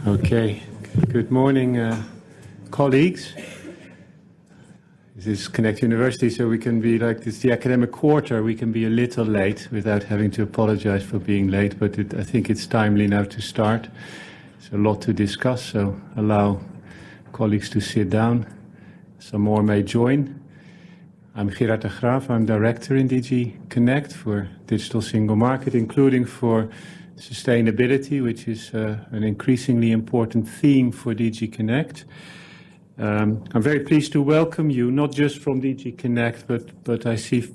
Okay, good morning, colleagues. This is Connect University, so we can be like this, the academic quarter, we can be a little late without having to apologize for being late, but I think it's timely now to start. There's a lot to discuss, so allow colleagues to sit down. Some more may join. I'm Gerard de Graaf, I'm Director in DG Connect for Digital Single Market, including for sustainability, which is an increasingly important theme for DG Connect. I'm very pleased to welcome you, not just from DG Connect, but I see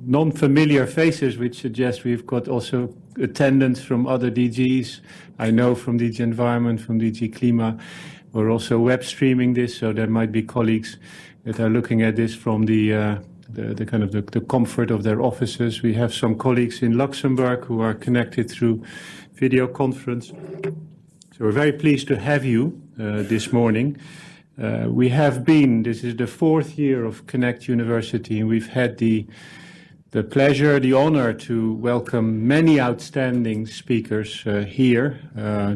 non-familiar faces, which suggests we've got also attendance from other DGs. I know from DG Environment, from DG Klima. We're also web streaming this, so there might be colleagues that are looking at this from the comfort of their offices. We have some colleagues in Luxembourg who are connected through video conference. So we're very pleased to have you this morning. This is the fourth year of Connect University, and we've had the pleasure, the honor to welcome many outstanding speakers here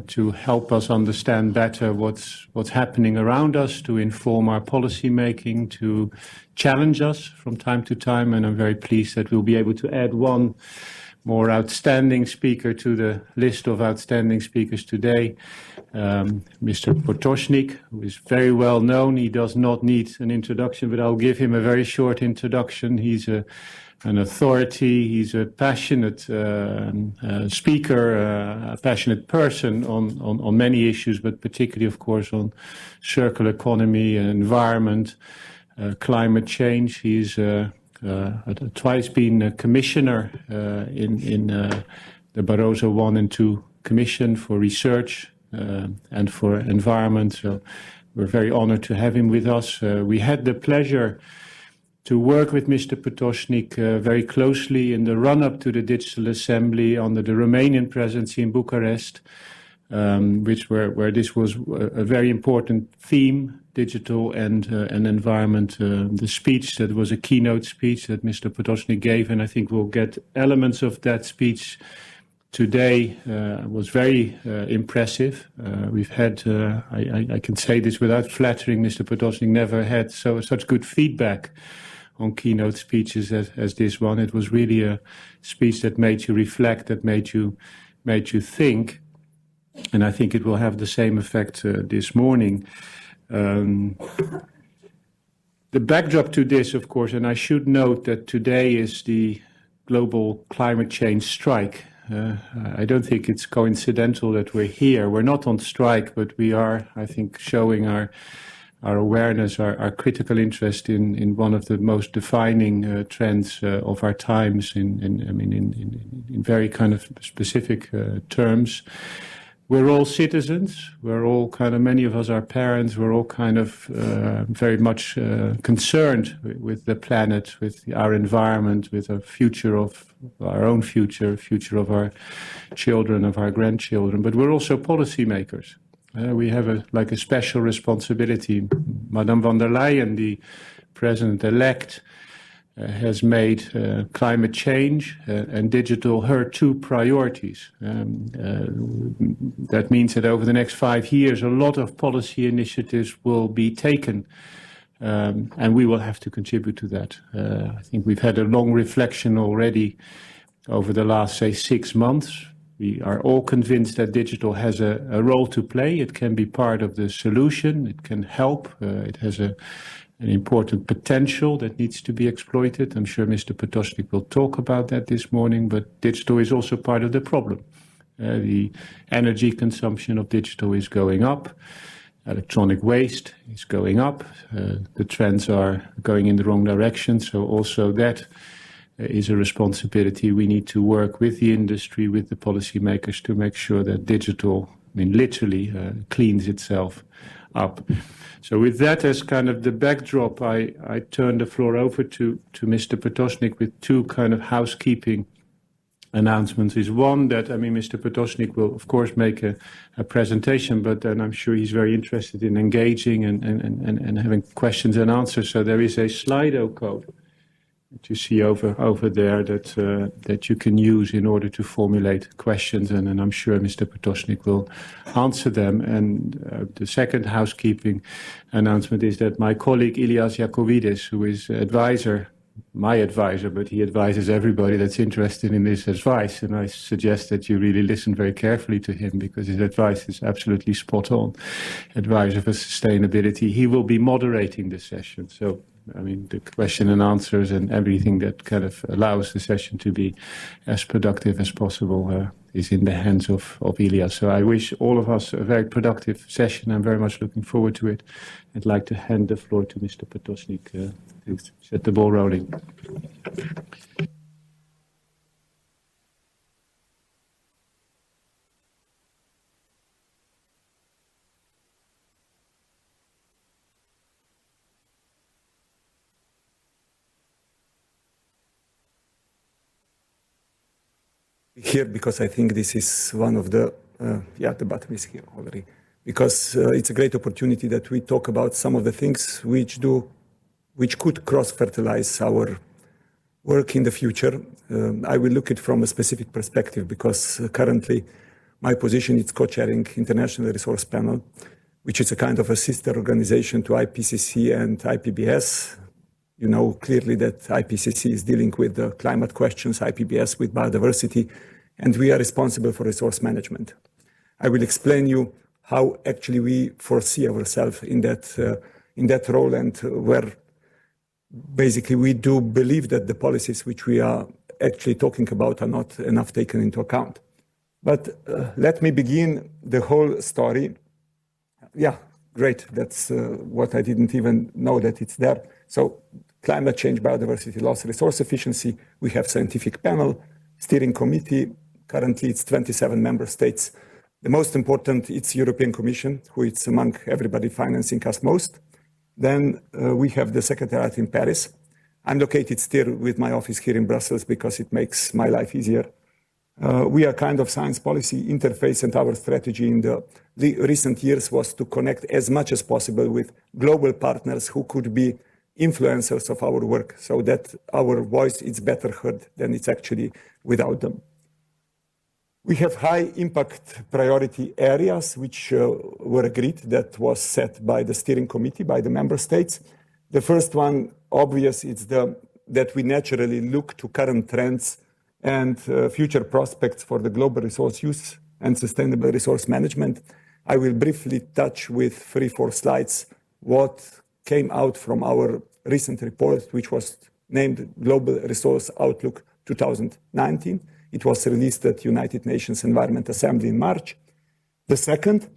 to help us understand better what's happening around us, to inform our policy making, to challenge us from time to time. And I'm very pleased that we'll be able to add one more outstanding speaker to the list of outstanding speakers today, Mr. Potočnik, who is very well known. He does not need an introduction, but I'll give him a very short introduction. He's an authority, he's a passionate speaker, a passionate person on many issues, but particularly, of course, on circular economy, environment, climate change. He's twice been a commissioner in the Barroso I and II Commission for Research and for Environment. So we're very honored to have him with us. We had the pleasure to work with Mr. Potočnik very closely in the run-up to the Digital Assembly under the Romanian presidency in Bucharest, where this was a very important theme, digital and environment. The speech that was a keynote speech that Mr. Potočnik gave, and I think we'll get elements of that speech today, was very impressive. We've had, I can say this without flattering Mr. Potočnik, never had such good feedback on keynote speeches as this one. It was really a speech that made you reflect, that made you think, and I think it will have the same effect this morning. The backdrop to this, of course, and I should note that today is the global climate change strike. I don't think it's coincidental that we're here. We're not on strike, but we are, I think, showing our awareness, our critical interest in one of the most defining trends of our times in very kind of specific terms. We're all citizens. We're all many of us are parents. We're all very much concerned with the planet, with our environment, with the future of our own future of our children, of our grandchildren. But we're also policymakers. We have a special responsibility. Madame von der Leyen, the president-elect, has made climate change and digital her two priorities. That means that over the next 5 years, a lot of policy initiatives will be taken, and we will have to contribute to that. I think we've had a long reflection already over the last, say, 6 months. We are all convinced that digital has a role to play. It can be part of the solution. It can help. It has an important potential that needs to be exploited. I'm sure Mr. Potočnik will talk about that this morning, but digital is also part of the problem. The energy consumption of digital is going up. Electronic waste is going up. The trends are going in the wrong direction, so also that is a responsibility. We need to work with the industry, with the policymakers to make sure that digital, literally cleans itself up. So with that as kind of the backdrop, I turn the floor over to Mr. Potočnik with two kind of housekeeping announcements. Is one that, Mr. Potočnik will of course make a presentation, but then I'm sure he's very interested in engaging and having questions and answers. So there is a Slido code that you see over there that you can use in order to formulate questions, and I'm sure Mr. Potocnik will answer them. And the second housekeeping announcement is that my colleague Ilias Yakovidis, who is my advisor, but he advises everybody that's interested in this advice, and I suggest that you really listen very carefully to him because his advice is absolutely spot on. Advisor for sustainability. He will be moderating the session, so I mean the question and answers and everything that kind of allows the session to be as productive as possible is in the hands of Ilias. So I wish all of us a very productive session. I'm very much looking forward to it. I'd like to hand the floor to Mr. Potocnik to set the ball rolling. Here, because I think this is one of the, the button is here already, because it's a great opportunity that we talk about some of the things which could cross-fertilize our work in the future. I will look at it from a specific perspective because currently my position is co-chairing International Resource Panel, which is a kind of a sister organization to IPCC and IPBS. You know clearly that IPCC is dealing with the climate questions, IPBS with biodiversity, and we are responsible for resource management. I will explain you how actually we foresee ourselves in that role, and where basically we do believe that the policies which we are actually talking about are not enough taken into account. But let me begin the whole story. Yeah, great. That's what I didn't even know that it's there. So climate change, biodiversity loss, resource efficiency. We have scientific panel, steering committee. Currently, it's 27 member states. The most important, it's European Commission, who is among everybody financing us most. Then we have the Secretariat in Paris. I'm located still with my office here in Brussels because it makes my life easier. We are kind of science policy interface, and our strategy in the recent years was to connect as much as possible with global partners who could be influencers of our work, so that our voice is better heard than it's actually without them. We have high impact priority areas which were agreed, that was set by the steering committee, by the member states. The first one, obvious, is that we naturally look to current trends and future prospects for the global resource use and sustainable resource management. I will briefly touch with 3-4 slides what came out from our recent report, which was named Global Resource Outlook 2019. It was released at United Nations Environment Assembly in March. The second,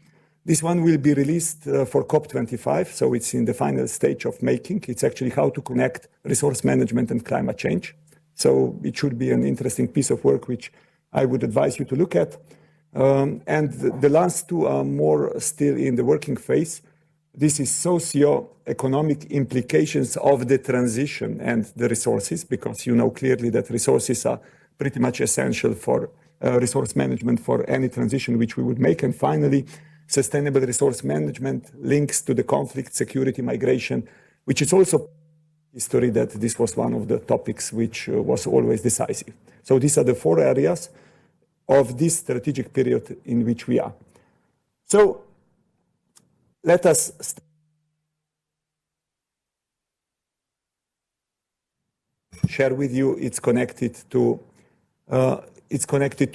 this one will be released for COP25, so it's in the final stage of making. It's actually how to connect resource management and climate change. So it should be an interesting piece of work, which I would advise you to look at. And the last two are more still in the working phase. This is socio-economic implications of the transition and the resources, because you know clearly that resources are pretty much essential for resource management for any transition which we would make. And finally, sustainable resource management links to the conflict, security, migration, which is also history that this was one of the topics which was always decisive. So these are the 4 areas of this strategic period in which we are. So let us share with you. It's connected to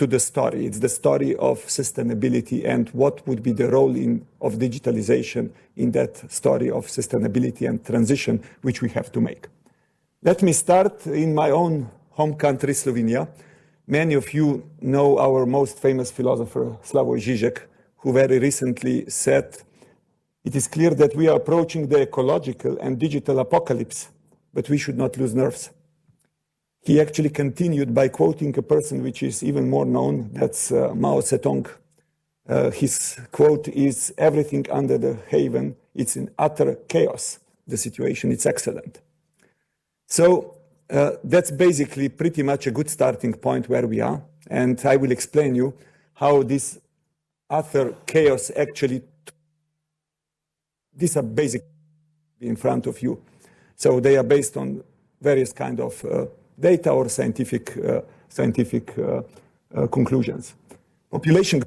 the story. It's the story of sustainability and what would be the role of digitalization in that story of sustainability and transition which we have to make. Let me start in my own home country, Slovenia. Many of you know our most famous philosopher, Slavoj Žižek, who very recently said, "It is clear that we are approaching the ecological and digital apocalypse, but we should not lose nerves." He actually continued by quoting a person which is even more known, that's Mao Zedong. His quote is, "Everything under the heaven, it's in utter chaos. The situation is excellent." So that's basically pretty much a good starting point where we are. And I will explain you how this utter chaos actually, these are basically in front of you. So they are based on various kind of data or scientific conclusions. Population.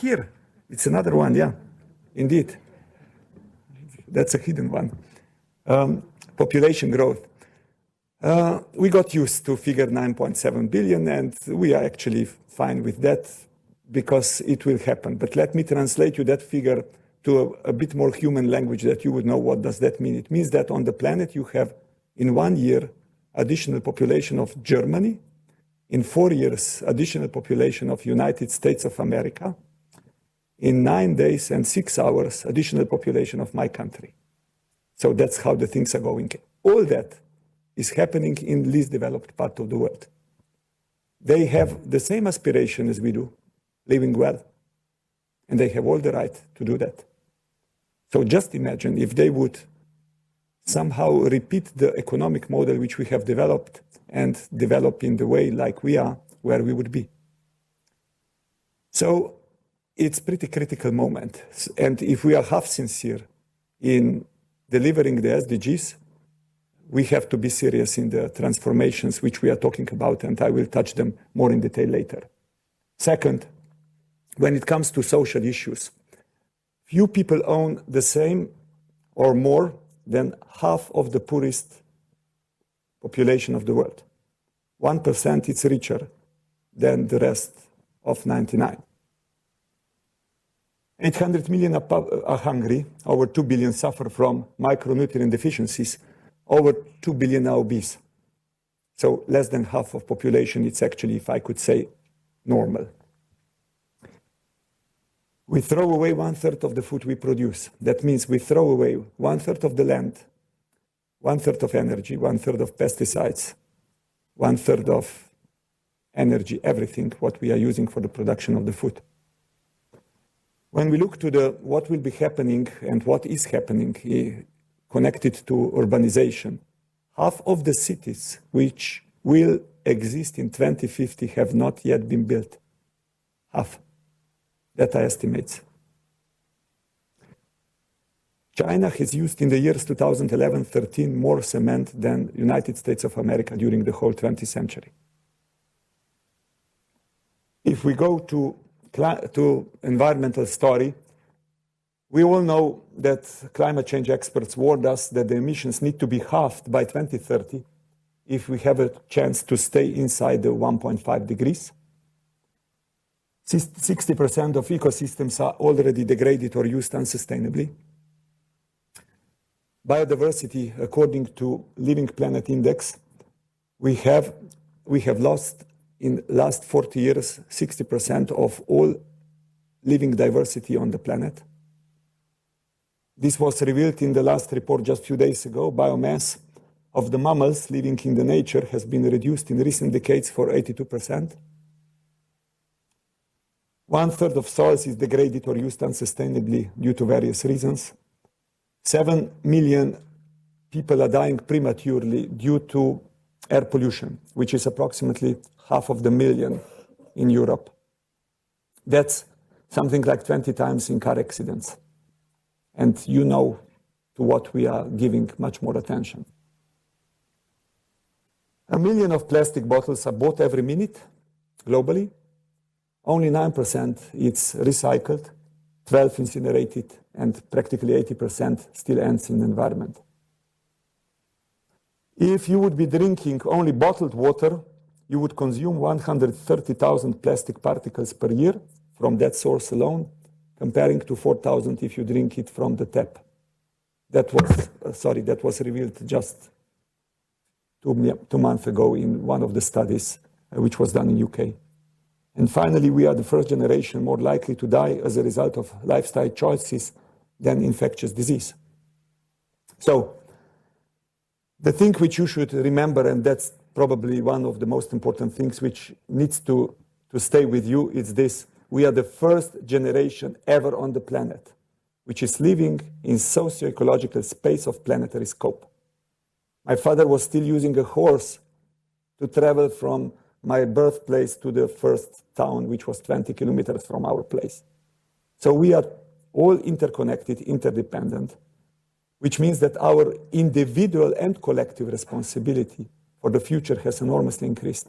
Here. It's another one, yeah, indeed. That's a hidden one. Population growth. We got used to figure 9.7 billion, and we are actually fine with that because it will happen. But let me translate you that figure to a bit more human language that you would know what does that mean. It means that on the planet you have, in 1 year, additional population of Germany, in 4 years, additional population of United States of America, in 9 days and 6 hours, additional population of my country. So that's how the things are going. All that is happening in least developed part of the world. They have the same aspiration as we do, living well, and they have all the right to do that. So just imagine if they would somehow repeat the economic model which we have developed and develop in the way like we are, where we would be. So it's pretty critical moment. And if we are half sincere in delivering the SDGs, we have to be serious in the transformations which we are talking about, and I will touch them more in detail later. Second, when it comes to social issues, few people own the same or more than half of the poorest population of the world. 1% is richer than the rest of 99. 800 million are hungry, over 2 billion suffer from micronutrient deficiencies, over 2 billion are obese. So less than half of population, it's actually, if I could say, normal. We throw away 1/3 of the food we produce. That means we throw away 1/3 of the land, 1/3 of energy, 1/3 of pesticides, 1/3 of energy, everything what we are using for the production of the food. When we look to what will be happening and what is happening connected to urbanization, half of the cities which will exist in 2050 have not yet been built. Half. That I estimate. China has used in the years 2011-13 more cement than United States of America during the whole 20th century. If we go to environmental story, we all know that climate change experts warned us that the emissions need to be halved by 2030 if we have a chance to stay inside the 1.5 degrees. 60% of ecosystems are already degraded or used unsustainably. Biodiversity, according to Living Planet Index, we have lost in the last 40 years 60% of all living diversity on the planet. This was revealed in the last report just a few days ago. Biomass of the mammals living in the nature has been reduced in recent decades for 82%. 1/3 of soils is degraded or used unsustainably due to various reasons. 7 million people are dying prematurely due to air pollution, which is approximately 500,000 in Europe. That's something like 20 times in car accidents. And you know to what we are giving much more attention. 1 million of plastic bottles are bought every minute globally. Only 9% is recycled, 12% incinerated, and practically 80% still ends in the environment. If you would be drinking only bottled water, you would consume 130,000 plastic particles per year from that source alone, comparing to 4,000 if you drink it from the tap. That was revealed just two months ago in one of the studies which was done in UK. And finally, we are the first generation more likely to die as a result of lifestyle choices than infectious disease. So, the thing which you should remember, and that's probably one of the most important things which needs to stay with you, is this. We are the first generation ever on the planet which is living in socio-ecological space of planetary scope. My father was still using a horse to travel from my birthplace to the first town, which was 20 kilometers from our place. So we are all interconnected, interdependent, which means that our individual and collective responsibility for the future has enormously increased.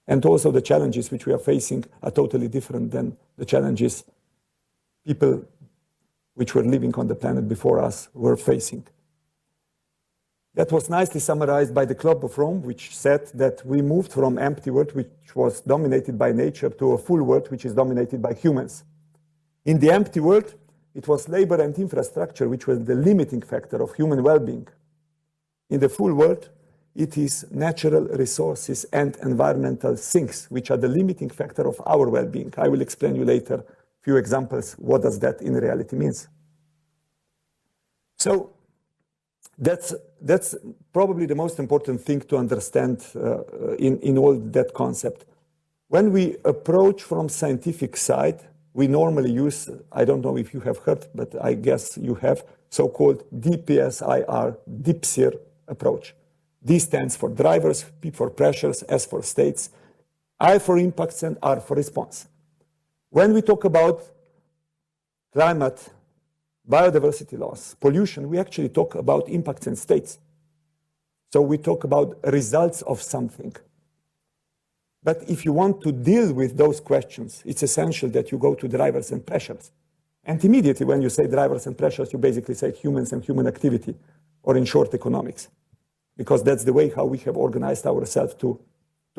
And also the challenges which we are facing are totally different than the challenges people which were living on the planet before us were facing. That was nicely summarized by the Club of Rome, which said that we moved from empty world, which was dominated by nature, to a full world, which is dominated by humans. In the empty world, it was labor and infrastructure, which was the limiting factor of human well-being. In the full world, it is natural resources and environmental things, which are the limiting factor of our well-being. I will explain you later a few examples. What does that in reality means? So that's probably the most important thing to understand in all that concept. When we approach from scientific side, we normally use, I don't know if you have heard, but I guess you have, so-called DPSIR, DPSIR approach. D stands for drivers, P for pressures, S for states, I for impacts, and R for response. When we talk about climate, biodiversity loss, pollution, we actually talk about impacts and states. So we talk about results of something. But if you want to deal with those questions, it's essential that you go to drivers and pressures. And immediately when you say drivers and pressures, you basically say humans and human activity, or in short, economics. Because that's the way how we have organized ourselves to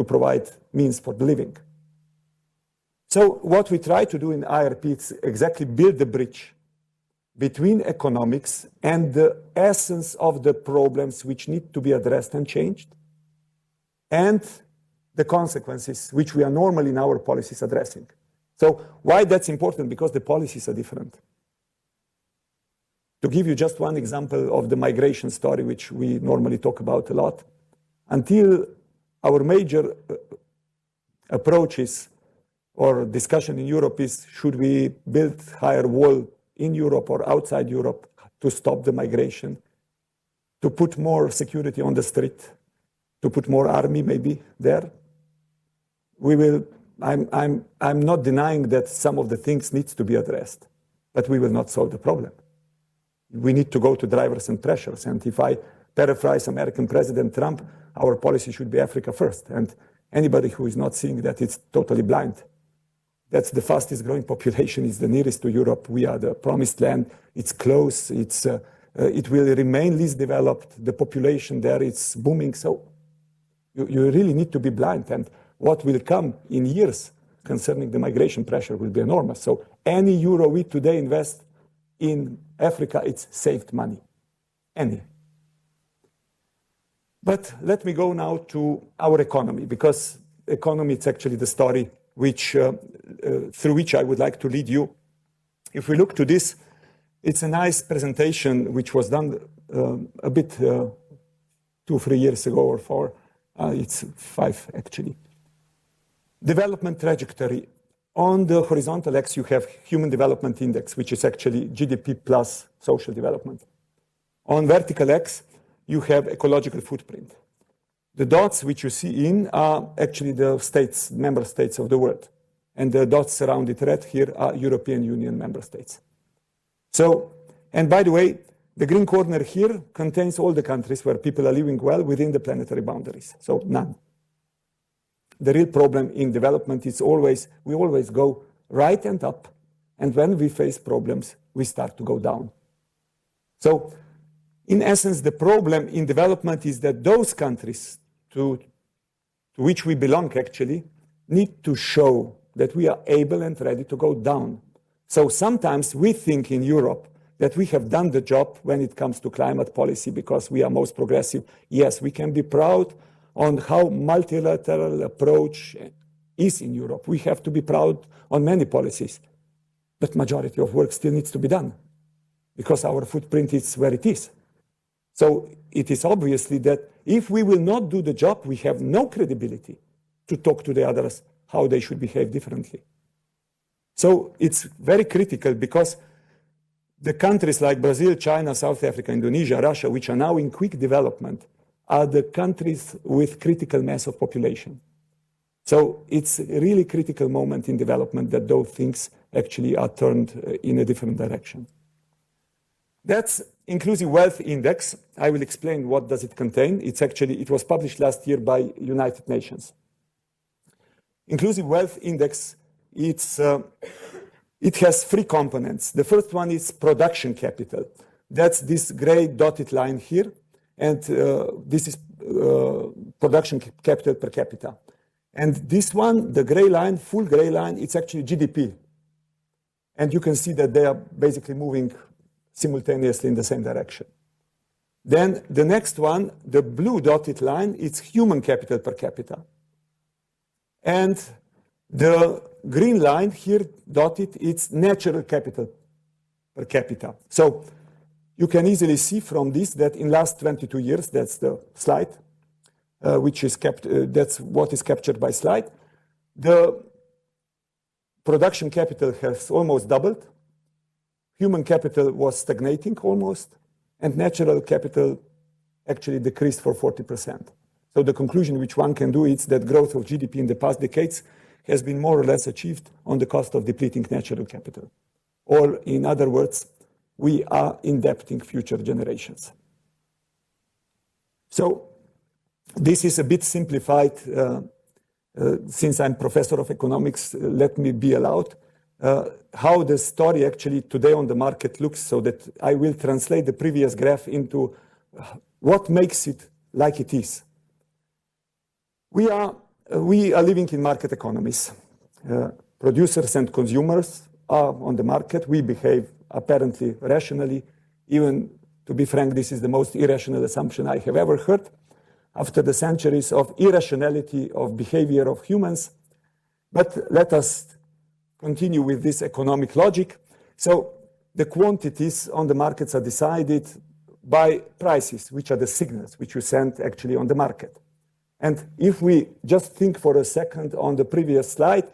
provide means for the living. So what we try to do in IRP is exactly build the bridge between economics and the essence of the problems which need to be addressed and changed, and the consequences which we are normally in our policies addressing. So why that's important? Because the policies are different. To give you just one example of the migration story, which we normally talk about a lot, until our major approaches or discussion in Europe is, should we build higher wall in Europe or outside Europe to stop the migration, to put more security on the street, to put more army maybe there? We will, I'm not denying that some of the things needs to be addressed, but we will not solve the problem. We need to go to drivers and pressures. And if I paraphrase American President Trump, our policy should be Africa first. And anybody who is not seeing that, it's totally blind. That's the fastest growing population. It's the nearest to Europe. We are the promised land. It's close. It will remain least developed. The population there is booming. So you really need to be blind. And what will come in years concerning the migration pressure will be enormous. So any euro we today invest in Africa, it's saved money. Any. But let me go now to our economy, because economy is actually the story which, through which I would like to lead you. If we look to this, it's a nice presentation which was done a bit 2-3 years ago or 4. It's 5 actually. Development trajectory. On the horizontal X, you have Human Development Index, which is actually GDP plus social development. On vertical X, you have ecological footprint. The dots which you see in are actually the states, member states of the world. And the dots surrounded red here are European Union member states. So, and by the way, the green corner here contains all the countries where people are living well within the planetary boundaries. So none. The real problem in development is always, we always go right and up. And when we face problems, we start to go down. So in essence, the problem in development is that those countries to which we belong actually need to show that we are able and ready to go down. So sometimes we think in Europe that we have done the job when it comes to climate policy because we are most progressive. Yes, we can be proud on how multilateral approach is in Europe. We have to be proud on many policies, but majority of work still needs to be done because our footprint is where it is. So it is obviously that if we will not do the job, we have no credibility to talk to the others how they should behave differently. So it's very critical because the countries like Brazil, China, South Africa, Indonesia, Russia, which are now in quick development, are the countries with critical mass of population. So it's a really critical moment in development that those things actually are turned in a different direction. That's Inclusive Wealth Index. I will explain what does it contain. It was published last year by United Nations. Inclusive Wealth Index, it has three components. The first one is production capital. That's this gray dotted line here, and this is production capital per capita. And this one, the gray line, full gray line, it's actually GDP. And you can see that they are basically moving simultaneously in the same direction. Then the next one, the blue dotted line, it's human capital per capita. And the green line here dotted, it's natural capital per capita. So you can easily see from this that in last 22 years, that's the slide, that's what is captured by slide. The production capital has almost doubled. Human capital was stagnating almost, and natural capital actually decreased for 40%. So the conclusion which one can do is that growth of GDP in the past decades has been more or less achieved on the cost of depleting natural capital. Or in other words, we are indebting future generations. So this is a bit simplified. Since I'm professor of economics, let me be allowed how the story actually today on the market looks, so that I will translate the previous graph into what makes it like it is. We are living in market economies. Producers and consumers are on the market. We behave apparently rationally. Even, to be frank, this is the most irrational assumption I have ever heard. After the centuries of irrationality of behavior of humans. But let us continue with this economic logic. So the quantities on the markets are decided by prices, which are the signals which you send actually on the market. And if we just think for a second on the previous slide,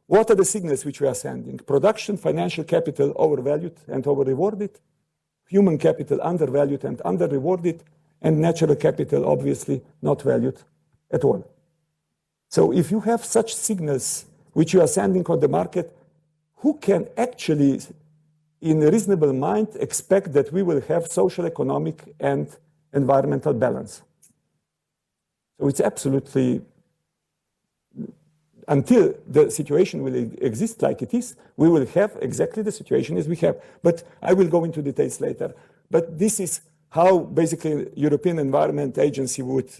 what are the signals which we are sending? Production, financial capital overvalued and over-rewarded, human capital undervalued and under-rewarded, and natural capital obviously not valued at all. So if you have such signals which you are sending on the market, who can actually, in a reasonable mind, expect that we will have social, economic, and environmental balance? So it's absolutely, until the situation will exist like it is, we will have exactly the situation as we have. But I will go into details later. But this is how basically European Environment Agency would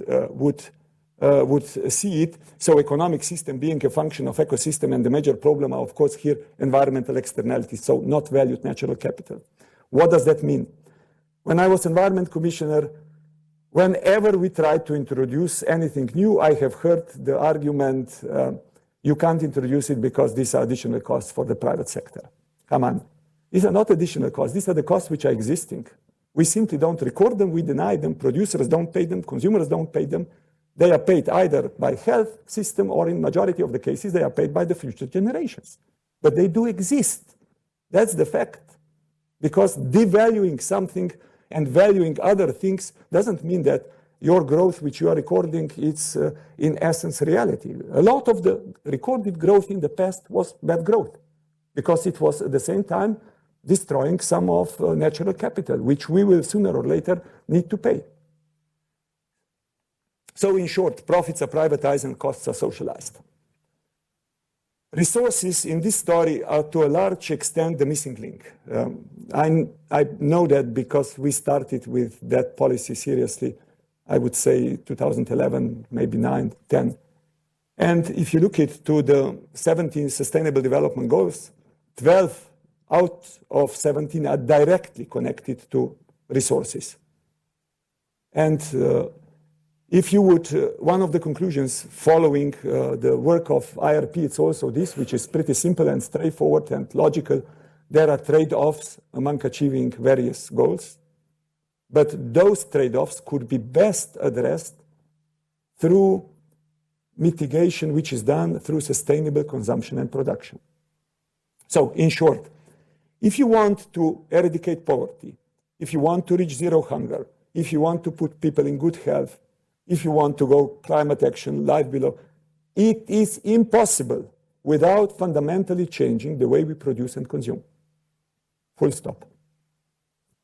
see it. So economic system being a function of ecosystem, and the major problem are, of course, here environmental externalities, so not valued natural capital. What does that mean? When I was Environment Commissioner, whenever we tried to introduce anything new, I have heard the argument, you can't introduce it because these are additional costs for the private sector. Come on. These are not additional costs. These are the costs which are existing. We simply don't record them, we deny them, producers don't pay them, consumers don't pay them. They are paid either by health system, or in majority of the cases, they are paid by the future generations. But they do exist. That's the fact. Because devaluing something and valuing other things doesn't mean that your growth which you are recording is in essence reality. A lot of the recorded growth in the past was bad growth, because it was at the same time destroying some of natural capital, which we will sooner or later need to pay. So in short, profits are privatized and costs are socialized. Resources in this story are to a large extent the missing link. I know that because we started with that policy seriously, I would say 2011, maybe 9, 10. And if you look at to the 17 Sustainable Development Goals, 12 out of 17 are directly connected to resources. And if you would, one of the conclusions following the work of IRP, it's also this, which is pretty simple and straightforward and logical. There are trade-offs among achieving various goals, but those trade-offs could be best addressed through mitigation, which is done through sustainable consumption and production. So, in short, if you want to eradicate poverty, if you want to reach zero hunger, if you want to put people in good health, if you want to go climate action, life below, it is impossible without fundamentally changing the way we produce and consume. Full stop.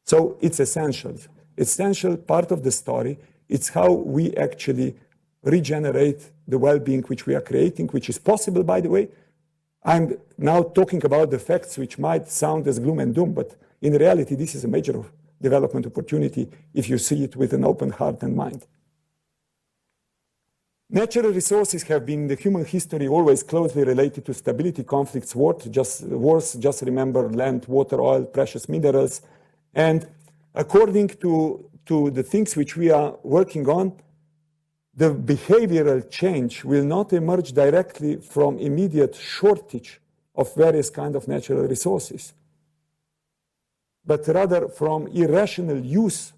So it's essential. Essential part of the story. It's how we actually regenerate the well-being which we are creating, which is possible, by the way. I'm now talking about the facts which might sound as gloom and doom, but in reality, this is a major development opportunity if you see it with an open heart and mind. Natural resources have been in the human history always closely related to stability, conflicts, wars. Just remember land, water, oil, precious minerals. And according to the things which we are working on, the behavioral change will not emerge directly from immediate shortage of various kinds of natural resources, but rather from irrational use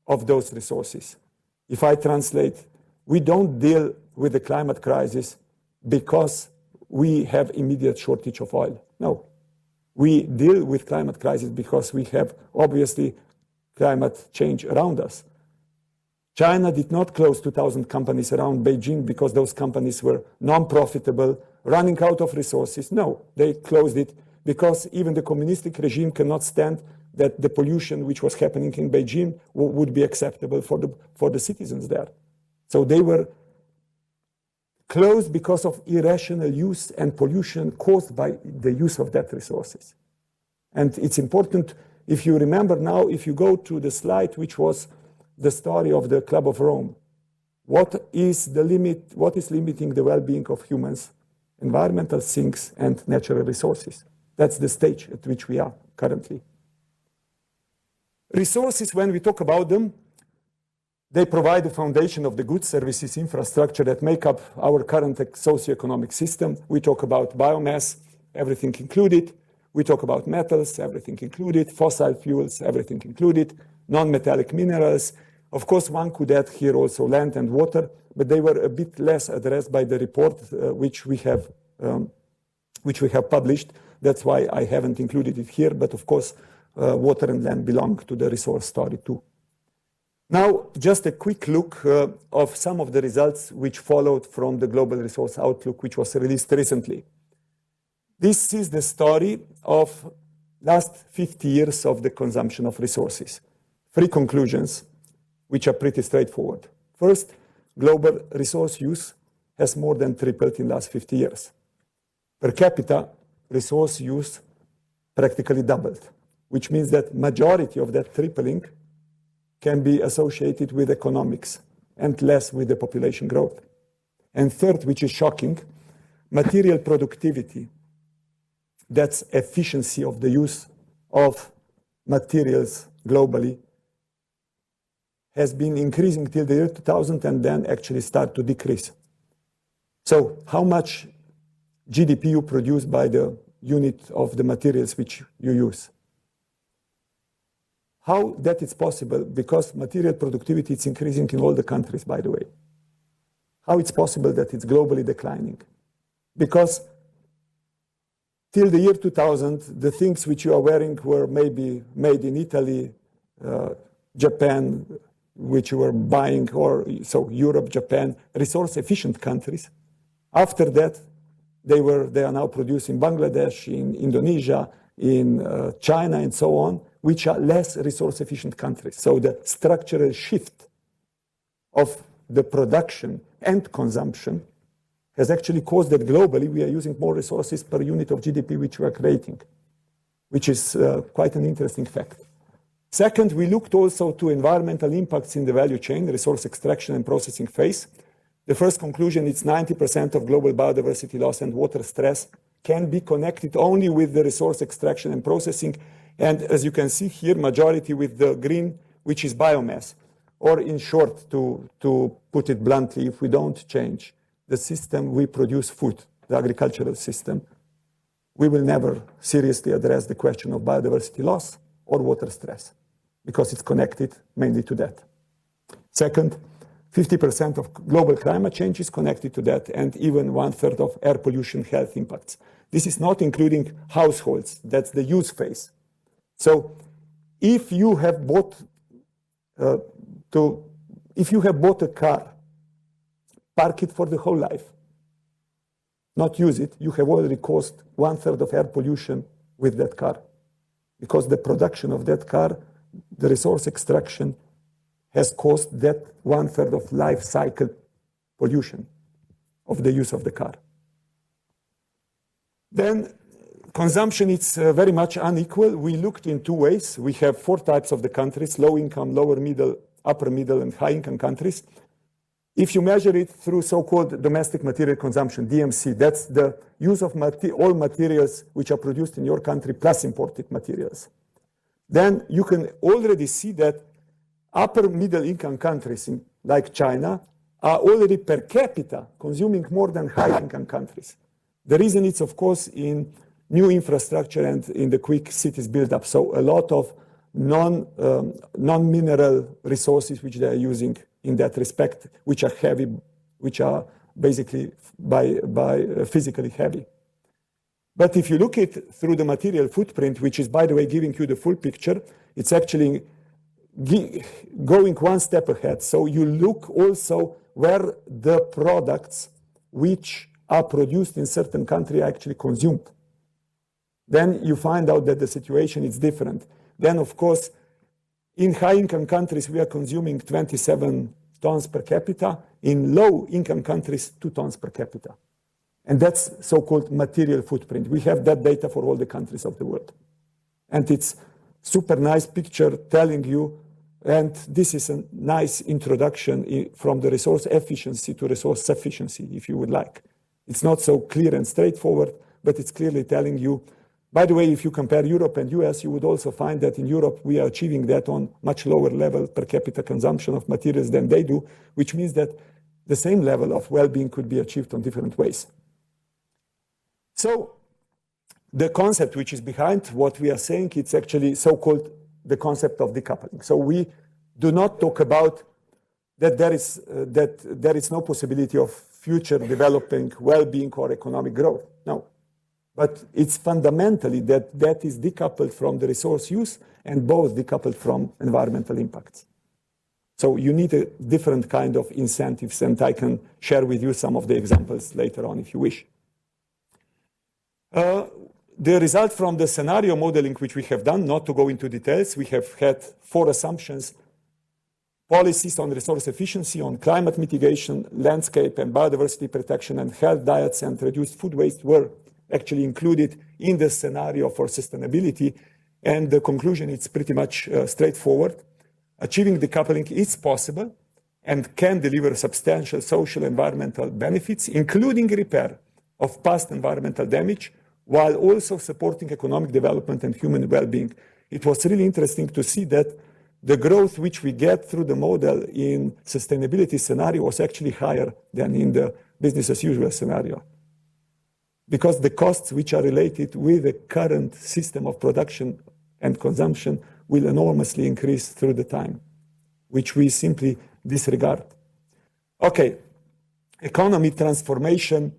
of those resources. If I translate, we don't deal with the climate crisis because we have immediate shortage of oil. No. We deal with climate crisis because we have obviously climate change around us. China did not close 2,000 companies around Beijing because those companies were non-profitable, running out of resources. No, they closed it because even the communistic regime cannot stand that the pollution which was happening in Beijing would be acceptable for the citizens there. So they were closed because of irrational use and pollution caused by the use of that resources. And it's important, if you remember now, if you go to the slide which was the story of the Club of Rome, what is limiting the well-being of humans? Environmental things and natural resources. That's the stage at which we are currently. Resources, when we talk about them, they provide the foundation of the goods, services, infrastructure that make up our current socioeconomic system. We talk about biomass, everything included. We talk about metals, everything included. Fossil fuels, everything included. Non-metallic minerals. Of course, one could add here also land and water, but they were a bit less addressed by the report which we have published. That's why I haven't included it here. But of course, water and land belong to the resource story too. Now, just a quick look of some of the results which followed from the Global Resource Outlook, which was released recently. This is the story of last 50 years of the consumption of resources. 3 conclusions, which are pretty straightforward. First, global resource use has more than tripled in the last 50 years. Per capita, resource use practically doubled, which means that majority of that tripling can be associated with economics and less with the population growth. And third, which is shocking, material productivity, that's efficiency of the use of materials globally, has been increasing till the year 2000 and then actually start to decrease. So how much GDP you produce by the unit of the materials which you use? How that is possible? Because material productivity is increasing in all the countries, by the way. How it's possible that it's globally declining? Because till the year 2000, the things which you are wearing were maybe made in Italy, Japan, which you were buying, or so Europe, Japan, resource-efficient countries. After that, they are now produced in Bangladesh, in Indonesia, in China, and so on, which are less resource-efficient countries. So the structural shift of the production and consumption has actually caused that globally we are using more resources per unit of GDP which we are creating, which is quite an interesting fact. Second, we looked also to environmental impacts in the value chain, resource extraction and processing phase. The first conclusion is 90% of global biodiversity loss and water stress can be connected only with the resource extraction and processing. And as you can see here, majority with the green, which is biomass. Or in short, to put it bluntly, if we don't change the system, we produce food, the agricultural system, we will never seriously address the question of biodiversity loss or water stress, because it's connected mainly to that. Second, 50% of global climate change is connected to that, and even 1/3 of air pollution health impacts. This is not including households, that's the use phase. So if you have bought a car, park it for the whole life. not use it, you have already caused 1/3 of air pollution with that car. Because the production of that car, the resource extraction, has caused that 1/3 of life cycle pollution of the use of the car. Then consumption is very much unequal. We looked in two ways. We have 4 types of the countries: low income, lower middle, upper middle, and high income countries. If you measure it through so-called domestic material consumption, DMC, that's the use of all materials which are produced in your country plus imported materials, then you can already see that upper middle income countries like China are already per capita consuming more than high income countries. The reason is, of course, in new infrastructure and in the quick cities build-up. So a lot of non-mineral resources which they are using in that respect, which are heavy, which are basically by physically heavy. But if you look at it through the material footprint, which is, by the way, giving you the full picture, it's actually going one step ahead. So you look also where the products which are produced in certain country are actually consumed. Then you find out that the situation is different. Then, of course, in high-income countries, we are consuming 27 tons per capita. In low-income countries, 2 tons per capita. And that's so-called material footprint. We have that data for all the countries of the world. And it's super nice picture telling you, and this is a nice introduction from the resource efficiency to resource sufficiency, if you would like. It's not so clear and straightforward, but it's clearly telling you. By the way, if you compare Europe and US, you would also find that in Europe, we are achieving that on much lower level per capita consumption of materials than they do, which means that the same level of well-being could be achieved on different ways. So the concept which is behind what we are saying, it's actually so-called the concept of decoupling. So we do not talk about that there is no possibility of future developing well-being or economic growth. No. But it's fundamentally that is decoupled from the resource use and both decoupled from environmental impacts. So you need a different kind of incentives, and I can share with you some of the examples later on if you wish. The result from the scenario modeling which we have done, not to go into details, we have had 4 assumptions: policies on resource efficiency, on climate mitigation, landscape and biodiversity protection, and health, diets, and reduced food waste were actually included in the scenario for sustainability. And the conclusion is pretty much straightforward. Achieving decoupling is possible and can deliver substantial social environmental benefits, including repair of past environmental damage, while also supporting economic development and human well-being. It was really interesting to see that the growth which we get through the model in sustainability scenario was actually higher than in the business as usual scenario. Because the costs which are related with the current system of production and consumption will enormously increase through the time, which we simply disregard. Okay, economy transformation,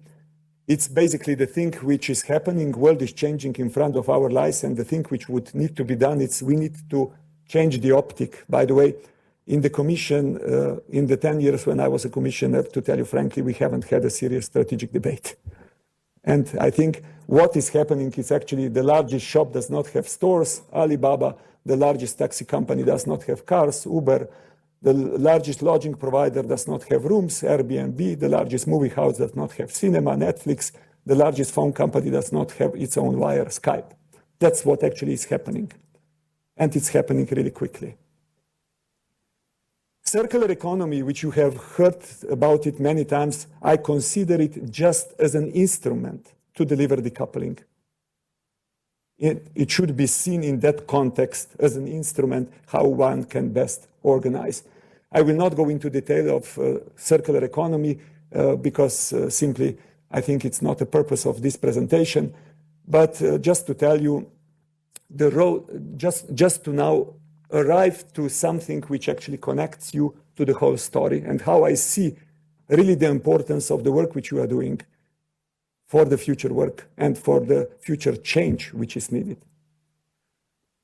it's basically the thing which is happening. World is changing in front of our eyes, and the thing which would need to be done is we need to change the optic. By the way, in the Commission, in the 10 years when I was a commissioner, to tell you frankly, we haven't had a serious strategic debate. And I think what is happening is actually the largest shop does not have stores, Alibaba, the largest taxi company does not have cars, Uber, the largest lodging provider does not have rooms, Airbnb, the largest movie house does not have cinema, Netflix, the largest phone company does not have its own wire, Skype. That's what actually is happening. And it's happening really quickly. Circular economy, which you have heard about it many times, I consider it just as an instrument to deliver decoupling. It should be seen in that context as an instrument how one can best organize. I will not go into detail of circular economy because simply I think it's not the purpose of this presentation, but just to tell you the road, just to now arrive to something which actually connects you to the whole story and how I see really the importance of the work which you are doing for the future work and for the future change which is needed.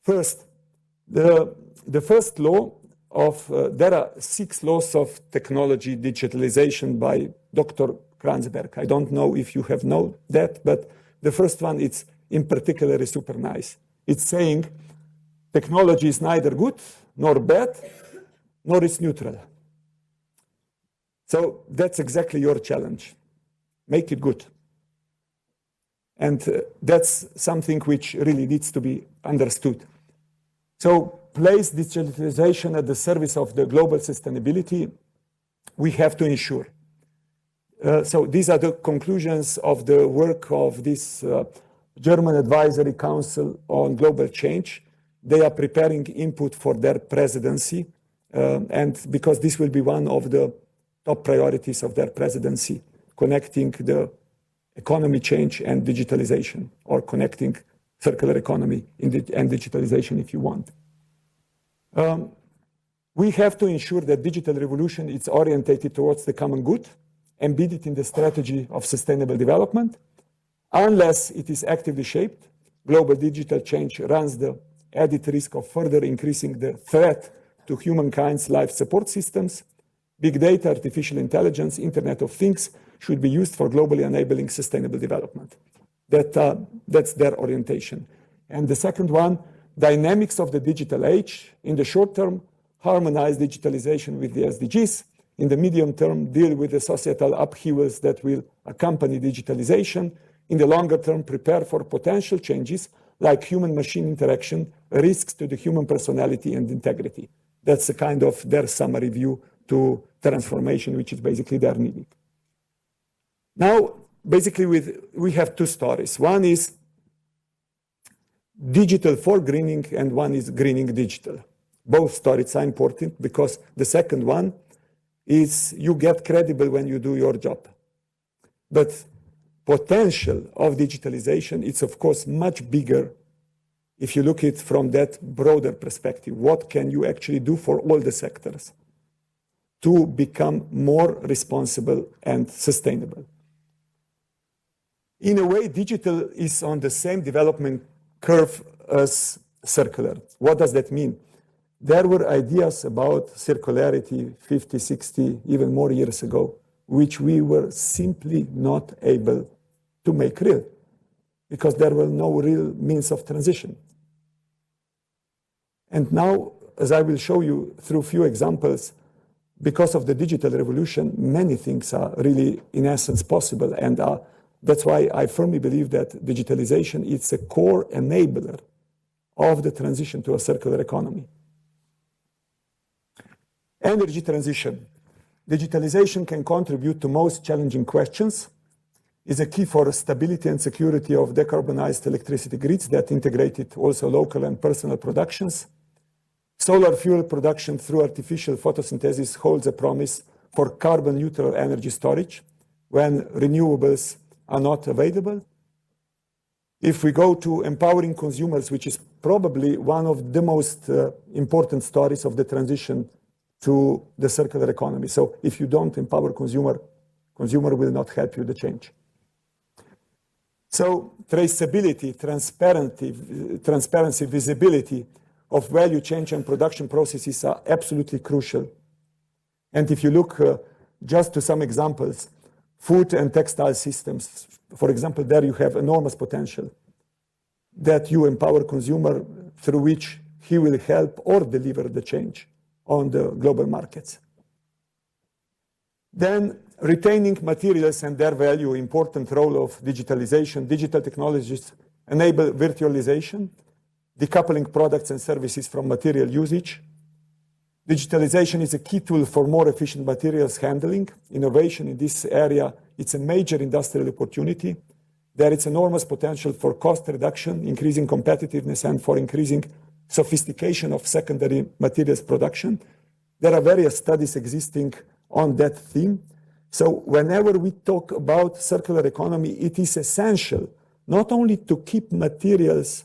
First, the first law of, there are 6 laws of technology digitalization by Dr. Kranzberg. I don't know if you have known that, but the first one, it's in particular super nice. It's saying technology is neither good nor bad, nor it's neutral. So that's exactly your challenge. Make it good. And that's something which really needs to be understood. So place digitalization at the service of the global sustainability, we have to ensure. So these are the conclusions of the work of this German Advisory Council on Global Change. They are preparing input for their presidency, and because this will be one of the top priorities of their presidency, connecting the economy change and digitalization, or connecting circular economy and digitalization if you want. We have to ensure that digital revolution is orientated towards the common good, embedded in the strategy of sustainable development. Unless it is actively shaped, global digital change runs the added risk of further increasing the threat to humankind's life support systems. Big data, artificial intelligence, Internet of Things should be used for globally enabling sustainable development. That's their orientation. And the second one, dynamics of the digital age. In the short term, harmonize digitalization with the SDGs. In the medium term, deal with the societal upheavals that will accompany digitalization. In the longer term, prepare for potential changes like human-machine interaction, risks to the human personality and integrity. That's a kind of their summary view to transformation, which is basically their needing. Now, basically, we have two stories. One is digital for greening, and one is greening digital. Both stories are important because the second one is you get credible when you do your job. But potential of digitalization is, of course, much bigger if you look at it from that broader perspective. What can you actually do for all the sectors to become more responsible and sustainable? In a way, digital is on the same development curve as circular. What does that mean? There were ideas about circularity 50, 60, even more years ago, which we were simply not able to make real because there were no real means of transition. And now, as I will show you through a few examples, because of the digital revolution, many things are really, in essence, possible. And that's why I firmly believe that digitalization is a core enabler of the transition to a circular economy. Energy transition. Digitalization can contribute to most challenging questions, is a key for stability and security of decarbonized electricity grids that integrated also local and personal productions. Solar fuel production through artificial photosynthesis holds a promise for carbon neutral energy storage when renewables are not available. If we go to empowering consumers, which is probably one of the most important stories of the transition to the circular economy. So if you don't empower consumer will not help you the change. So traceability, transparency, visibility of value chain and production processes are absolutely crucial. And if you look just to some examples, food and textile systems, for example, there you have enormous potential that you empower consumer through which he will help or deliver the change on the global markets. Then retaining materials and their value, important role of digitalization. Digital technologies enable virtualization, decoupling products and services from material usage. Digitalization is a key tool for more efficient materials handling. Innovation in this area, it's a major industrial opportunity. There is enormous potential for cost reduction, increasing competitiveness, and for increasing sophistication of secondary materials production. There are various studies existing on that theme. So whenever we talk about circular economy, it is essential not only to keep materials,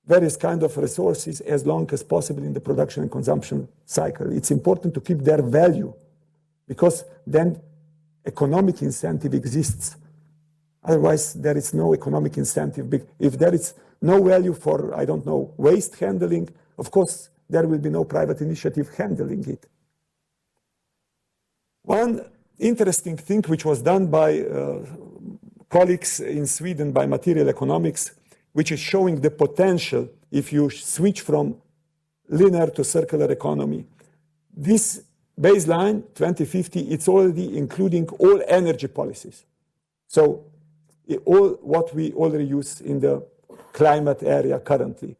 various kinds of resources as long as possible in the production and consumption cycle. It's important to keep their value because then economic incentive exists. Otherwise, there is no economic incentive. If there is no value for, I don't know, waste handling, of course, there will be no private initiative handling it. One interesting thing which was done by colleagues in Sweden by material economics, which is showing the potential if you switch from linear to circular economy. This baseline, 2050, it's already including all energy policies. So all what we already use in the climate area currently.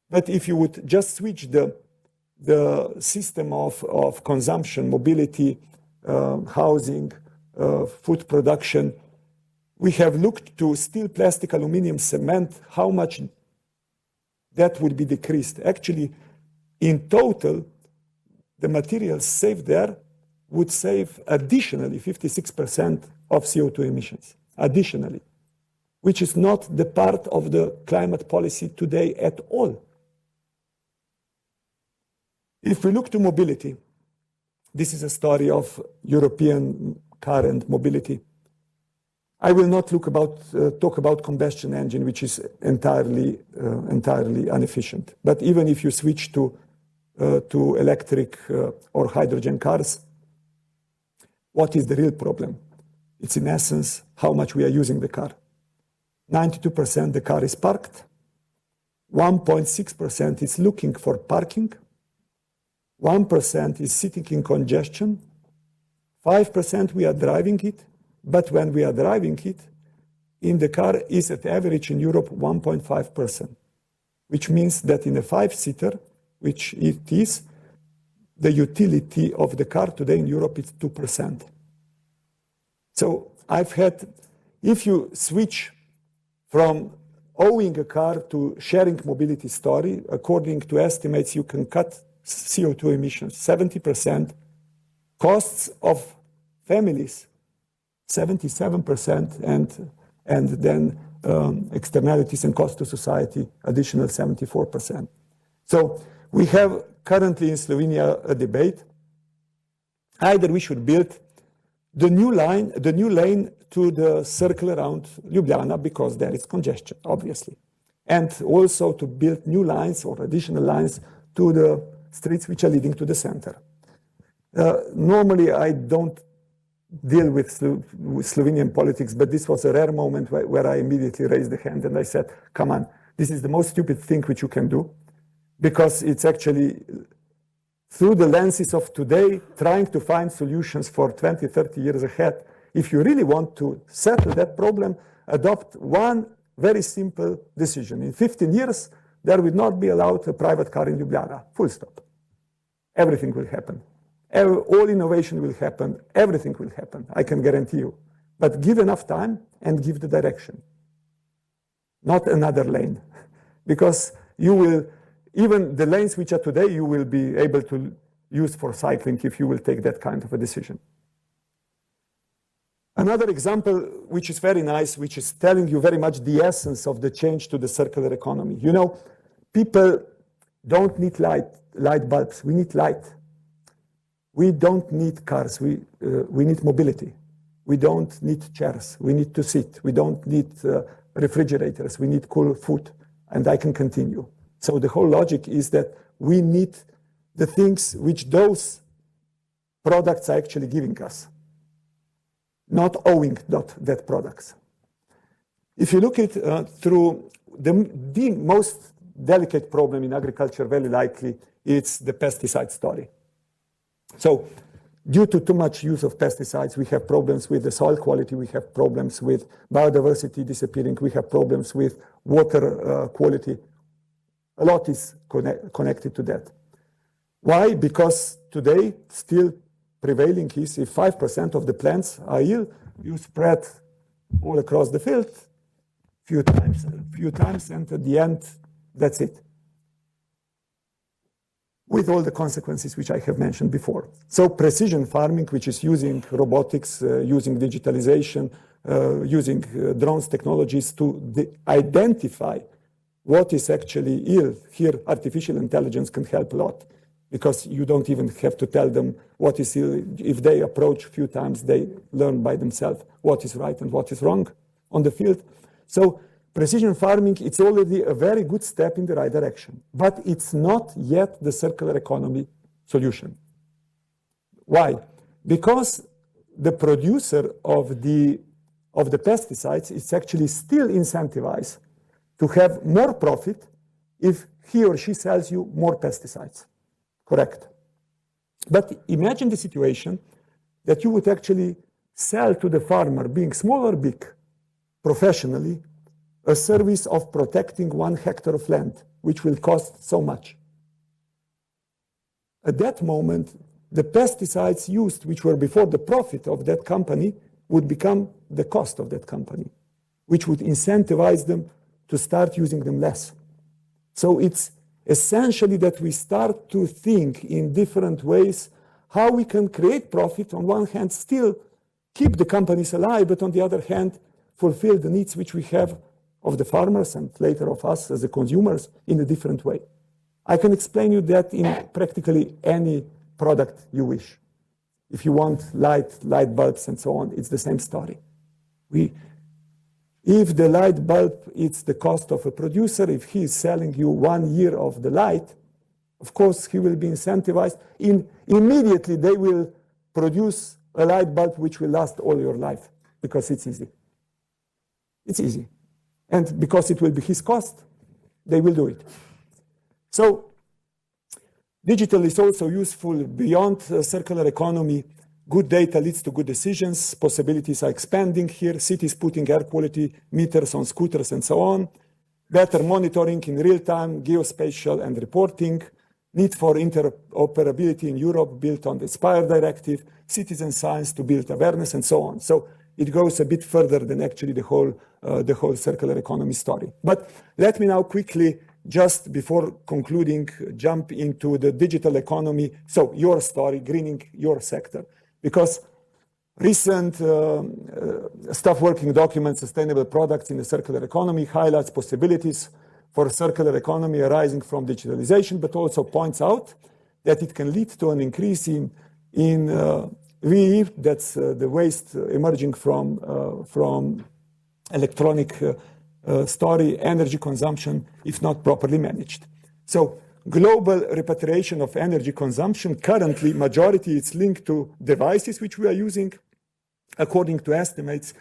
But if you would just switch the system of consumption, mobility, housing, food production, we have looked to steel, plastic, aluminum, cement, how much that would be decreased. Actually, in total, the materials saved there would save additionally 56% of CO2 emissions, additionally, which is not the part of the climate policy today at all. If we look to mobility, this is a story of European car and mobility. I will not talk about combustion engine, which is entirely inefficient. But even if you switch to electric or hydrogen cars, what is the real problem? It's in essence how much we are using the car. 92% the car is parked, 1.6% is looking for parking, 1% is sitting in congestion, 5% we are driving it, but when we are driving it, in the car is at average in Europe 1.5%, which means that in a 5-seater, which it is, the utility of the car today in Europe is 2%. So if you switch from owning a car to sharing mobility story, according to estimates, you can cut CO2 emissions 70%, costs of families 77%, and then externalities and cost to society additional 74%. So we have currently in Slovenia a debate. Either we should build the new lane to the circle around Ljubljana because there is congestion, obviously, and also to build new lines or additional lines to the streets which are leading to the center. Normally, I don't deal with Slovenian politics, but this was a rare moment where I immediately raised the hand and I said, come on, this is the most stupid thing which you can do, because it's actually through the lenses of today, trying to find solutions for 20, 30 years ahead. If you really want to settle that problem, adopt one very simple decision. In 15 years, there will not be allowed a private car in Ljubljana, full stop. Everything will happen. All innovation will happen, everything will happen, I can guarantee you. But give enough time and give the direction. Not another lane. Because you will, even the lanes which are today, you will be able to use for cycling if you will take that kind of a decision. Another example, which is very nice, which is telling you very much the essence of the change to the circular economy. You know, people don't need light bulbs, we need light. We don't need cars, we need mobility. We don't need chairs, we need to sit. We don't need refrigerators, we need cool food. And I can continue. So the whole logic is that we need the things which those products are actually giving us, not owing that products. If you look at through the most delicate problem in agriculture, very likely, it's the pesticide story. So due to too much use of pesticides, we have problems with the soil quality, we have problems with biodiversity disappearing, we have problems with water quality. A lot is connected to that. Why? Because today, still prevailing is if 5% of the plants are ill, you spread all across the field few times, and at the end, that's it. With all the consequences which I have mentioned before. So precision farming, which is using robotics, using digitalization, using drones technologies to identify what is actually ill. Here, artificial intelligence can help a lot because you don't even have to tell them what is ill. If they approach a few times, they learn by themselves what is right and what is wrong on the field. So precision farming, it's already a very good step in the right direction, but it's not yet the circular economy solution. Why? Because the producer of the pesticides is actually still incentivized to have more profit if he or she sells you more pesticides. Correct. But imagine the situation that you would actually sell to the farmer, being small or big, professionally, a service of protecting 1 hectare of land, which will cost so much. At that moment, the pesticides used, which were before the profit of that company, would become the cost of that company, which would incentivize them to start using them less. So it's essentially that we start to think in different ways how we can create profit, on one hand, still keep the companies alive, but on the other hand, fulfill the needs which we have of the farmers and later of us as the consumers in a different way. I can explain you that in practically any product you wish. If you want light bulbs and so on, it's the same story. If the light bulb is the cost of a producer, if he is selling you 1 year of the light, of course he will be incentivized. Immediately they will produce a light bulb which will last all your life because it's easy. It's easy. And because it will be his cost, they will do it. So digital is also useful beyond circular economy. Good data leads to good decisions. Possibilities are expanding here. Cities putting air quality meters on scooters and so on. Better monitoring in real time, geospatial and reporting. Need for interoperability in Europe built on the Inspire Directive. Citizen science to build awareness and so on. So it goes a bit further than actually the whole circular economy story. But let me now quickly, just before concluding, jump into the digital economy. So your story, greening your sector. Because recent staff working document, Sustainable Products in the Circular Economy, highlights possibilities for circular economy arising from digitalization, but also points out that it can lead to an increase in WEE, that's the waste emerging from electronic story, energy consumption, if not properly managed. So global repatriation of energy consumption, currently majority is linked to devices which we are using. According to estimates,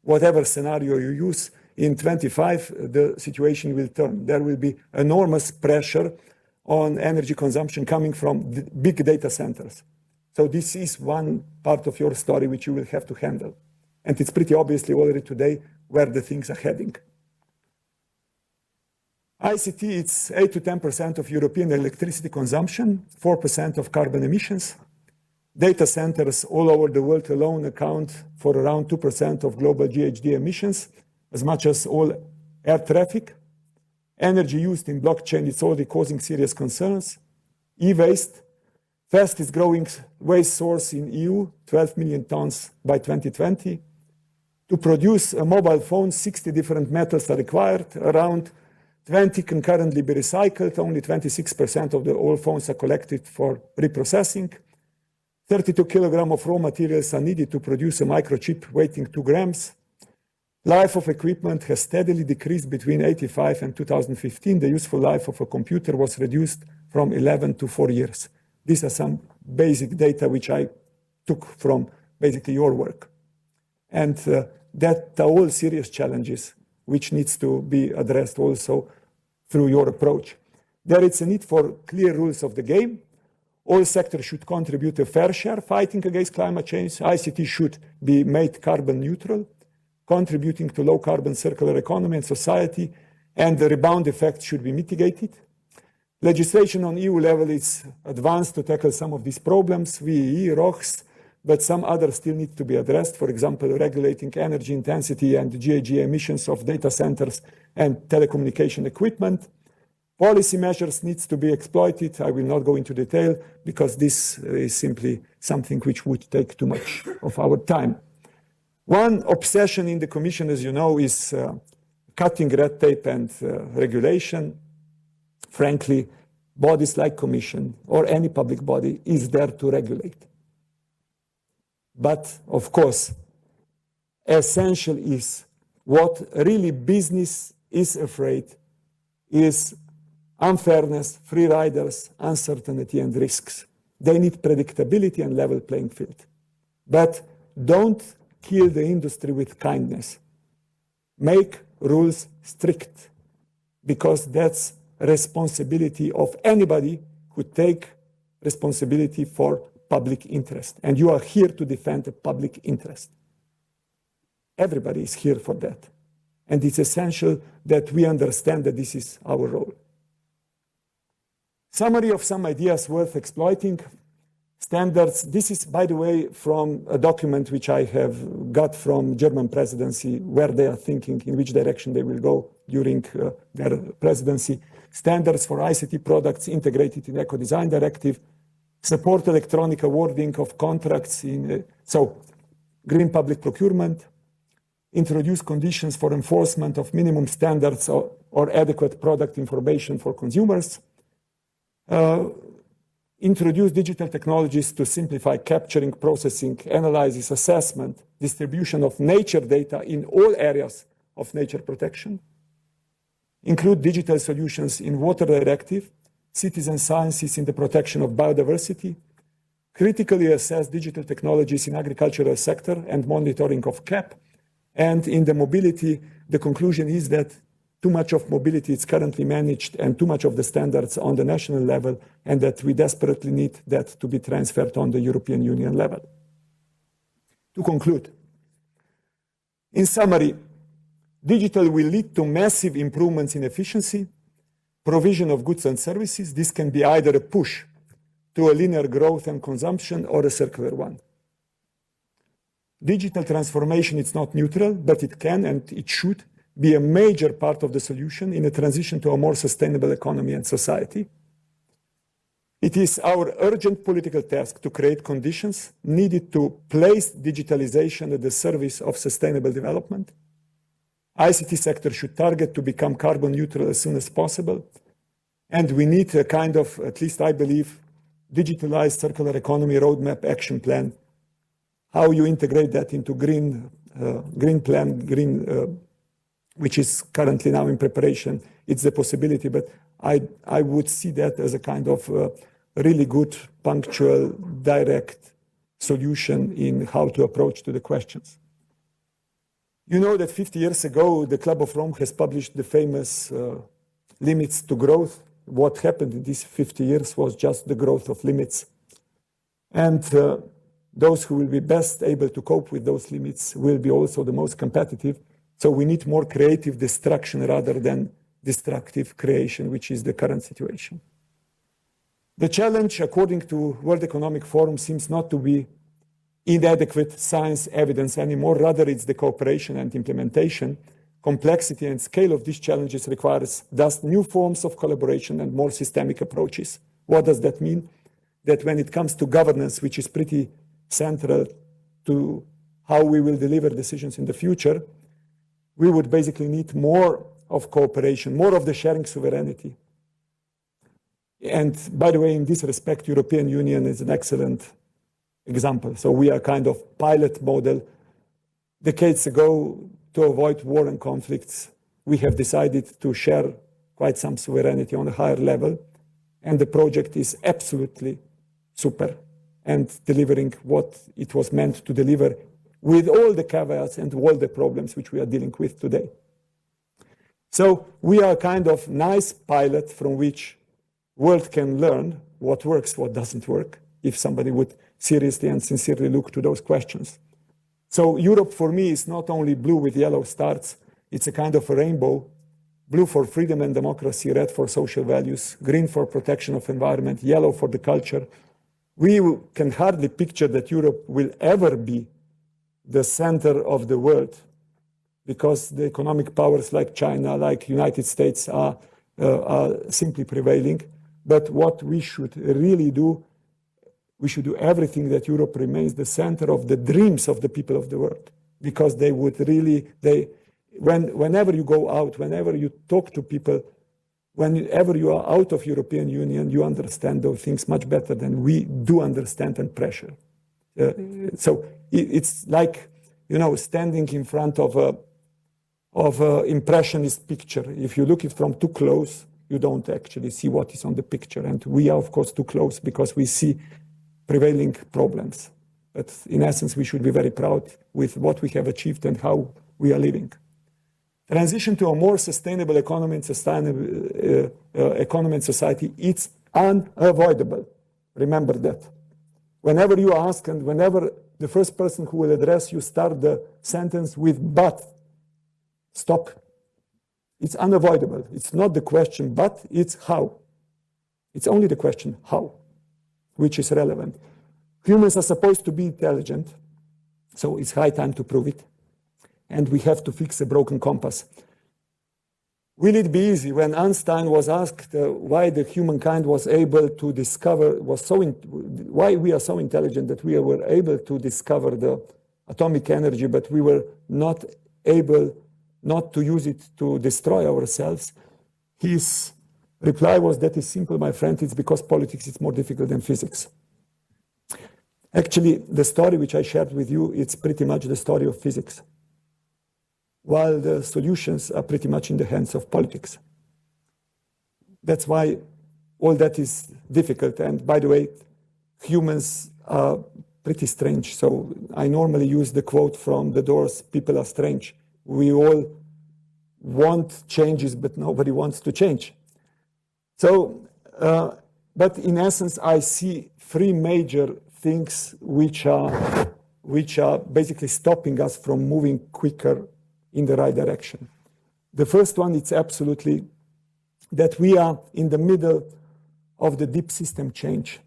whatever scenario you use, in 25, the situation will turn. There will be enormous pressure on energy consumption coming from big data centers. So this is one part of your story which you will have to handle. And it's pretty obviously already today where the things are heading. ICT, it's 8 to 10% of European electricity consumption, 4% of carbon emissions. Data centers all over the world alone account for around 2% of global GHG emissions, as much as all air traffic. Energy used in blockchain is already causing serious concerns. E-waste, fastest growing waste source in EU, 12 million tons by 2020. To produce a mobile phone, 60 different metals are required. Around 20 can currently be recycled. Only 26% of the old phones are collected for reprocessing. 32 kilograms of raw materials are needed to produce a microchip weighing 2 grams. Life of equipment has steadily decreased between 1985 and 2015. The useful life of a computer was reduced from 11 to 4 years. These are some basic data which I took from basically your work. And that are all serious challenges which needs to be addressed also through your approach. There is a need for clear rules of the game. All sectors should contribute a fair share fighting against climate change. ICT should be made carbon neutral, contributing to low carbon circular economy and society, and the rebound effect should be mitigated. Legislation on EU level is advanced to tackle some of these problems, WEE, ROHS, but some others still need to be addressed. For example, regulating energy intensity and GHG emissions of data centers and telecommunication equipment. Policy measures needs to be exploited. I will not go into detail because this is simply something which would take too much of our time. One obsession in the Commission, as you know, is cutting red tape and regulation. Frankly, bodies like Commission or any public body is there to regulate. But of course, essential is what really business is afraid is unfairness, free riders, uncertainty and risks. They need predictability and level playing field. But don't kill the industry with kindness. Make rules strict, because that's responsibility of anybody who take responsibility for public interest. And you are here to defend the public interest. Everybody is here for that. And it's essential that we understand that this is our role. Summary of some ideas worth exploiting. Standards. This is, by the way, from a document which I have got from German presidency, where they are thinking in which direction they will go during their presidency. Standards for ICT products integrated in Eco-Design Directive. Support electronic awarding of contracts so green public procurement. Introduce conditions for enforcement of minimum standards or adequate product information for consumers. Introduce digital technologies to simplify capturing, processing, analysis, assessment, distribution of nature data in all areas of nature protection. Include digital solutions in Water Directive, citizen sciences in the protection of biodiversity. Critically assess digital technologies in agricultural sector and monitoring of CAP. And in the mobility, the conclusion is that too much of mobility is currently managed and too much of the standards on the national level, and that we desperately need that to be transferred on the European Union level. To conclude, in summary, digital will lead to massive improvements in efficiency, provision of goods and services. This can be either a push to a linear growth and consumption or a circular one. Digital transformation is not neutral, but it can and it should be a major part of the solution in a transition to a more sustainable economy and society. It is our urgent political task to create conditions needed to place digitalization at the service of sustainable development. ICT sector should target to become carbon neutral as soon as possible. And we need a kind of, at least I believe, digitalized circular economy roadmap action plan. How you integrate that into green plan, which is currently now in preparation. It's a possibility, but I would see that as a kind of really good, punctual, direct solution in how to approach to the questions. You know that 50 years ago, the Club of Rome has published the famous limits to growth. What happened in these 50 years was just the growth of limits. And those who will be best able to cope with those limits will be also the most competitive. So we need more creative destruction rather than destructive creation, which is the current situation. The challenge, according to World Economic Forum, seems not to be inadequate science evidence anymore. Rather, it's the cooperation and implementation. Complexity and scale of these challenges requires thus new forms of collaboration and more systemic approaches. What does that mean? That when it comes to governance, which is pretty central to how we will deliver decisions in the future, we would basically need more of cooperation, more of the sharing sovereignty. And by the way, in this respect, European Union is an excellent example. So we are kind of pilot model. Decades ago, to avoid war and conflicts, we have decided to share quite some sovereignty on a higher level. And the project is absolutely super and delivering what it was meant to deliver, with all the caveats and all the problems which we are dealing with today. So we are kind of nice pilot from which world can learn what works, what doesn't work, if somebody would seriously and sincerely look to those questions. So Europe for me is not only blue with yellow stars, it's a kind of a rainbow, blue for freedom and democracy, red for social values, green for protection of environment, yellow for the culture. We can hardly picture that Europe will ever be the center of the world, because the economic powers like China, like United States are simply prevailing. But what we should really do, we should do everything that Europe remains the center of the dreams of the people of the world, because they would really, whenever you go out, whenever you talk to people, whenever you are out of European Union, you understand those things much better than we do understand and pressure. So it's like, you know, standing in front of a impressionist picture. If you look it from too close, you don't actually see what is on the picture. And we are, of course, too close because we see prevailing problems. but in essence, we should be very proud with what we have achieved and how we are living. Transition to a more sustainable economy and society, it's unavoidable. Remember that. Whenever you ask and whenever the first person who will address you start the sentence with but, stop. It's unavoidable. It's not the question but, it's how. It's only the question how, which is relevant. Humans are supposed to be intelligent, so it's high time to prove it. And we have to fix a broken compass. Will it be easy? When Einstein was asked why the humankind was able to discover, why we are so intelligent that we were able to discover the atomic energy, but we were not able not to use it to destroy ourselves, his reply was, that is simple, my friend, it's because politics is more difficult than physics. Actually, the story which I shared with you, it's pretty much the story of physics, while the solutions are pretty much in the hands of politics. That's why all that is difficult. And by the way, humans are pretty strange. So I normally use the quote from The Doors, people are strange. We all want changes, but nobody wants to change. So, but in essence, I see three major things which are basically stopping us from moving quicker in the right direction. The first one, it's absolutely that we are in the middle of the deep system change,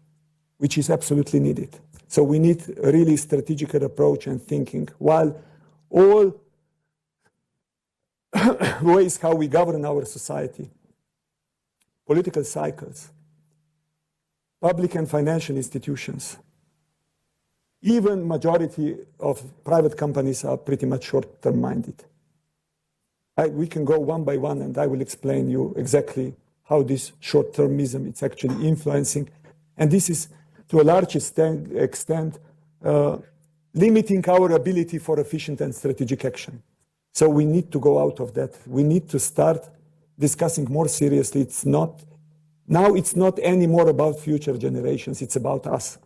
which is absolutely needed. So we need a really strategic approach and thinking, while all ways how we govern our society, political cycles, public and financial institutions, even majority of private companies are pretty much short-term minded. We can go one by one, and I will explain you exactly how this short-termism is actually influencing. And this is, to a large extent, limiting our ability for efficient and strategic action. So we need to go out of that. We need to start discussing more seriously. Now it's not anymore about future generations, it's about us.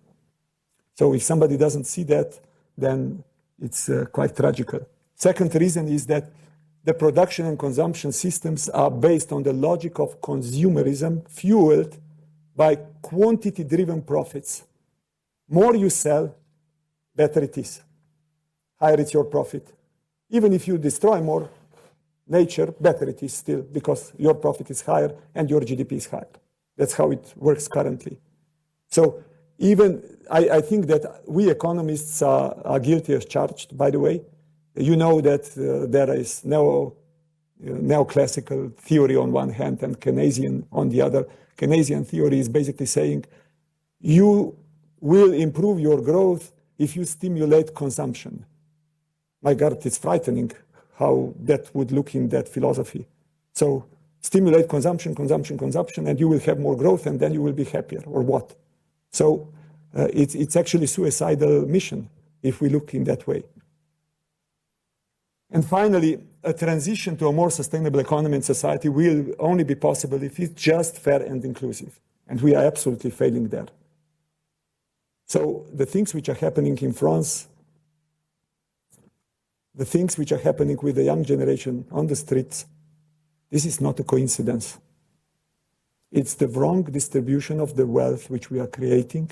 So if somebody doesn't see that, then it's quite tragical. Second reason is that the production and consumption systems are based on the logic of consumerism, fueled by quantity-driven profits. More you sell, better it is. Higher it's your profit. Even if you destroy more nature, better it is still, because your profit is higher and your GDP is higher. That's how it works currently. So even, I think that we economists are guilty as charged, by the way. You know that there is neoclassical theory on one hand and Keynesian on the other. Keynesian theory is basically saying you will improve your growth if you stimulate consumption. My God, it's frightening how that would look in that philosophy. So stimulate consumption, and you will have more growth, and then you will be happier, or what? So it's actually a suicidal mission if we look in that way. And finally, a transition to a more sustainable economy and society will only be possible if it's just, fair, and inclusive. And we are absolutely failing there. So the things which are happening in France, the things which are happening with the young generation on the streets, this is not a coincidence. It's the wrong distribution of the wealth which we are creating.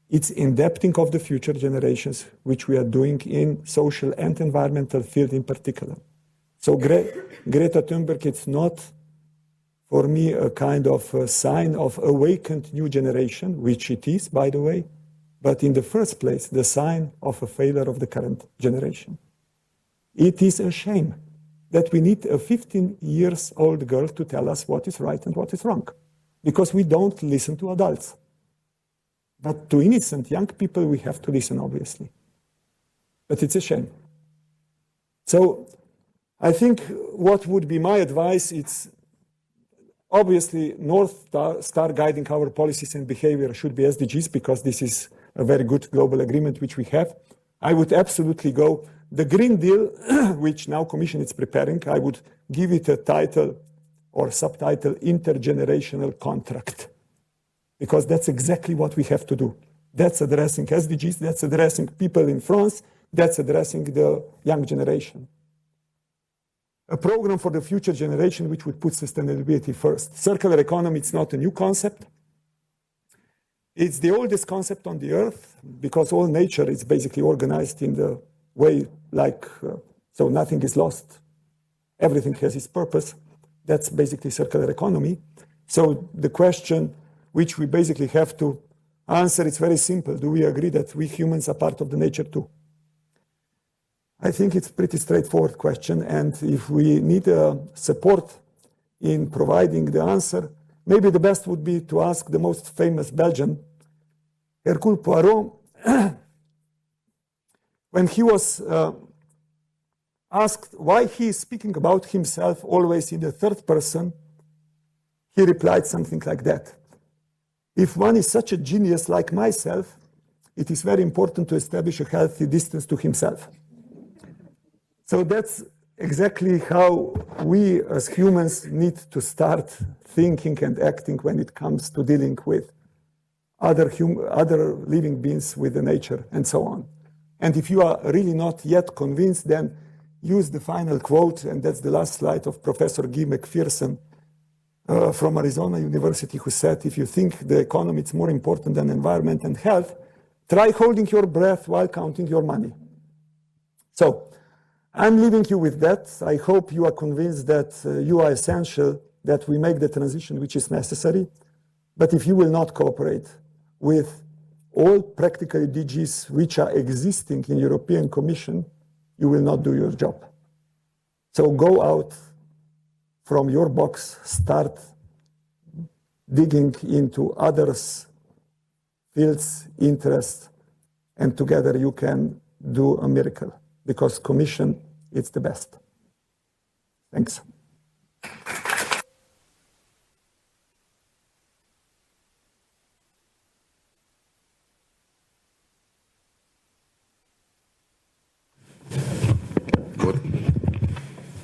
It's indebting of the future generations, which we are doing in social and environmental field in particular. So Greta Thunberg, it's not, for me, a kind of a sign of awakened new generation, which it is, by the way, but in the first place, the sign of a failure of the current generation. It is a shame that we need a 15-year-old girl to tell us what is right and what is wrong, because we don't listen to adults. But to innocent young people, we have to listen, obviously. But it's a shame. So I think what would be my advice, it's obviously North Star guiding our policies and behavior should be SDGs, because this is a very good global agreement which we have. I would absolutely go. The Green Deal, which now Commission is preparing, I would give it a title or subtitle, Intergenerational Contract. Because that's exactly what we have to do. That's addressing SDGs, that's addressing people in France, that's addressing the young generation. A program for the future generation which would put sustainability first. Circular economy, it's not a new concept. It's the oldest concept on the earth because all nature is basically organized in the way so nothing is lost. Everything has its purpose. That's basically circular economy. So the question which we basically have to answer, it's very simple. Do we agree that we humans are part of the nature too? I think it's a pretty straightforward question. And if we need support in providing the answer, maybe the best would be to ask the most famous Belgian, Hercule Poirot, when he was asked why he is speaking about himself always in the third person, he replied something like that. If one is such a genius like myself, it is very important to establish a healthy distance to himself. So that's exactly how we as humans need to start thinking and acting when it comes to dealing with other living beings, with the nature, and so on. And if you are really not yet convinced, then use the final quote, and that's the last slide of Professor Guy McPherson from Arizona University, who said, if you think the economy is more important than environment and health, try holding your breath while counting your money. So I'm leaving you with that. I hope you are convinced that you are essential, that we make the transition which is necessary. But if you will not cooperate with all practical DGs which are existing in European Commission, you will not do your job. So go out from your box, start digging into others' fields, interests, and together you can do a miracle, because Commission, it's the best. Thanks.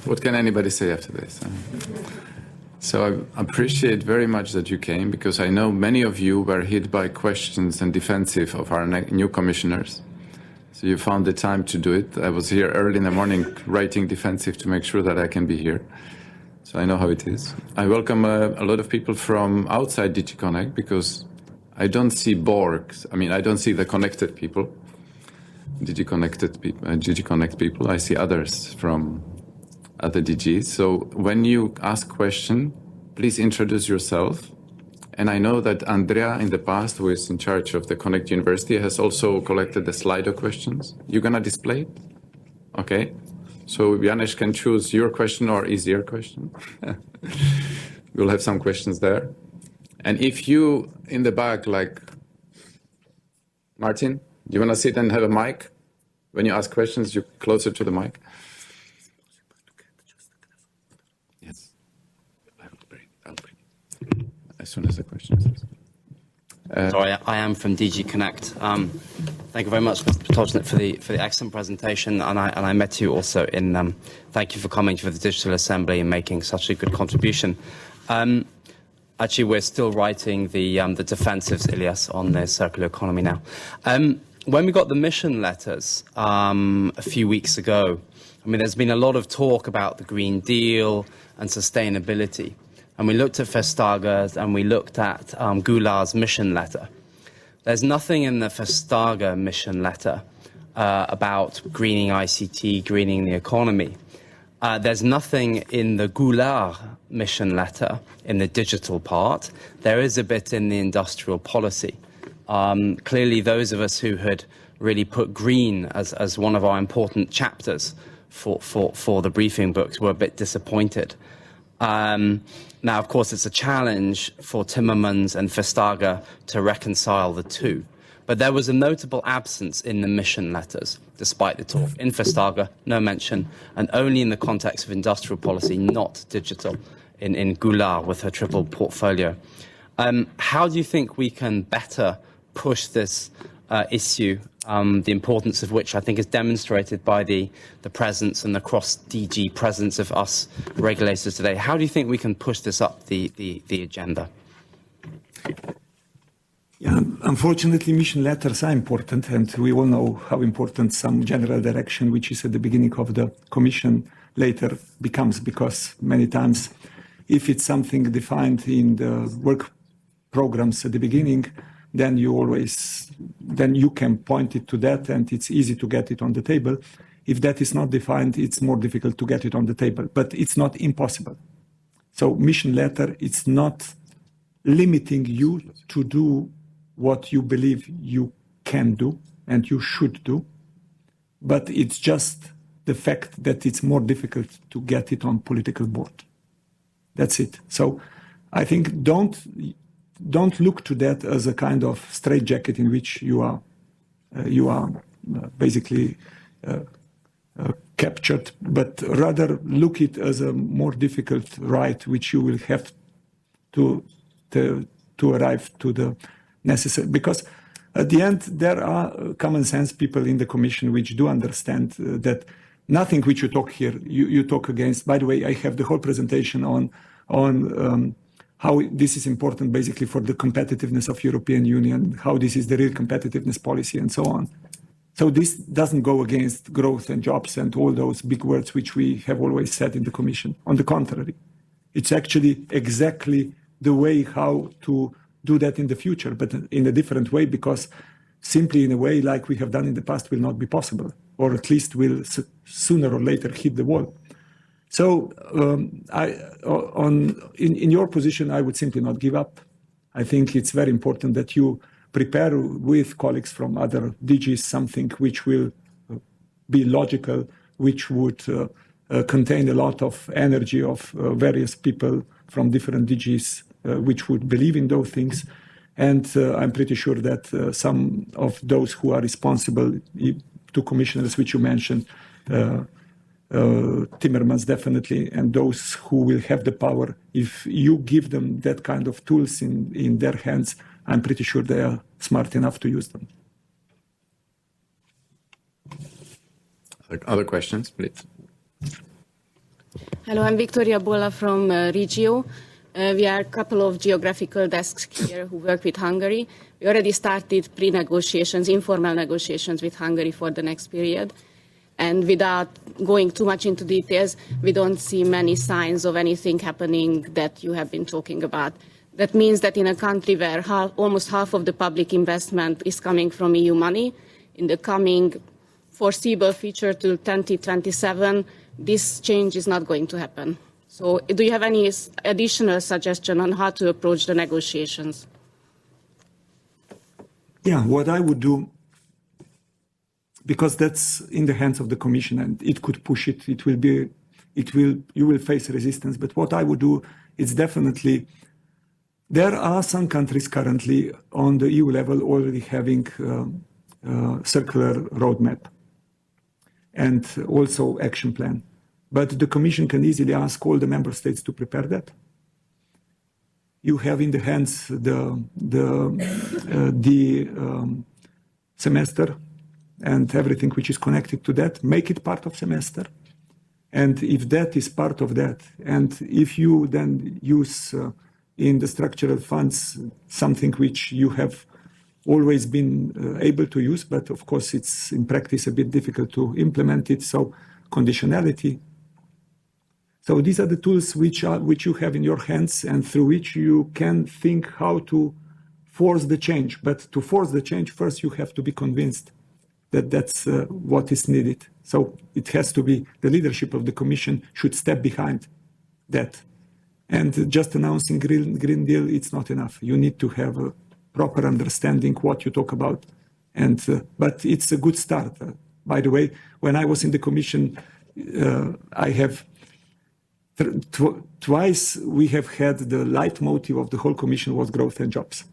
What can anybody say after this? So I appreciate very much that you came, because I know many of you were hit by questions and defensive of our new commissioners. So you found the time to do it. I was here early in the morning writing defensive to make sure that I can be here. So I know how it is. I welcome a lot of people from outside DigiConnect, because I don't see Borgs. I mean, I don't see the connected people, DigiConnect people. I see others from other DGs. So when you ask question, please introduce yourself. And I know that Andrea in the past, who is in charge of the Connect University, has also collected the Slido questions. You're gonna display it? Okay. So Janusz can choose your question or easier question. We'll have some questions there. And if you in the back, like Martin, you wanna sit and have a mic? When you ask questions, you're closer to the mic. As soon as the question is. Sorry, I am from DG Connect. Thank you very much, Mr. Potocnik, for the excellent presentation, and I met you also in. Thank you for coming to the Digital Assembly and making such a good contribution. Actually, we're still writing the defensives, Ilias, on the circular economy now. When we got the mission letters a few weeks ago, I mean, there's been a lot of talk about the Green Deal and sustainability. And we looked at Vestager's and we looked at Goulard's mission letter. There's nothing in the Vestager mission letter about greening ICT, greening the economy. There's nothing in the Goulard mission letter in the digital part. There is a bit in the industrial policy. Clearly, those of us who had really put green as one of our important chapters for the briefing books were a bit disappointed. Now, of course, it's a challenge for Timmermans and Vestager to reconcile the two. But there was a notable absence in the mission letters, despite the talk. In Vestager, no mention, and only in the context of industrial policy, not digital, in Goulard with her triple portfolio. How do you think we can better push this issue, the importance of which I think is demonstrated by the presence and the cross-DG presence of us regulators today? How do you think we can push this up the agenda? Yeah, unfortunately, mission letters are important, and we all know how important some general direction, which is at the beginning of the commission, later becomes, because many times, if it's something defined in the work programs at the beginning, then you can point it to that, and it's easy to get it on the table. If that is not defined, it's more difficult to get it on the table, but it's not impossible. So mission letter, it's not limiting you to do what you believe you can do and you should do, but it's just the fact that it's more difficult to get it on political board. That's it. So I think don't look to that as a kind of straitjacket in which you are basically captured, but rather look it as a more difficult ride which you will have to arrive to the necessary, because at the end there are common sense people in the commission which do understand that nothing which you talk here you talk against. By the way, I have the whole presentation on how this is important basically for the competitiveness of European Union, how this is the real competitiveness policy and so on. So this doesn't go against growth and jobs and all those big words which we have always said in the commission. On the contrary, it's actually exactly the way how to do that in the future, but in a different way, because simply in a way like we have done in the past will not be possible, or at least will sooner or later hit the wall. So in your position, I would simply not give up. I think it's very important that you prepare with colleagues from other DGs something which will be logical, which would contain a lot of energy of various people from different DGs, which would believe in those things. And I'm pretty sure that some of those who are responsible, two commissioners which you mentioned, Timmermans definitely, and those who will have the power, if you give them that kind of tools in their hands, I'm pretty sure they are smart enough to use them. Other questions, please? Hello, I'm Victoria Bolla from Regio. We are a couple of geographical desks here who work with Hungary. We already started pre-negotiations, informal negotiations with Hungary for the next period. And without going too much into details, we don't see many signs of anything happening that you have been talking about. That means that in a country where almost half of the public investment is coming from EU money, in the coming foreseeable future till 2027, this change is not going to happen. So do you have any additional suggestion on how to approach the negotiations? Yeah, what I would do, because that's in the hands of the Commission and it could push it, you will face resistance. But what I would do is definitely, there are some countries currently on the EU level already having circular roadmap and also action plan. But the Commission can easily ask all the member states to prepare that. You have in the hands the semester and everything which is connected to that. Make it part of semester. And if that is part of that, and if you then use in the structural funds something which you have always been able to use, but of course it's in practice a bit difficult to implement it, so conditionality. So these are the tools which you have in your hands and through which you can think how to force the change. But to force the change, first you have to be convinced that that's what is needed. So it has to be the leadership of the Commission should step behind that. And just announcing Green Deal, it's not enough. You need to have a proper understanding what you talk about. And but it's a good start. By the way, when I was in the Commission, I have twice we have had the leitmotif of the whole Commission was growth and jobs.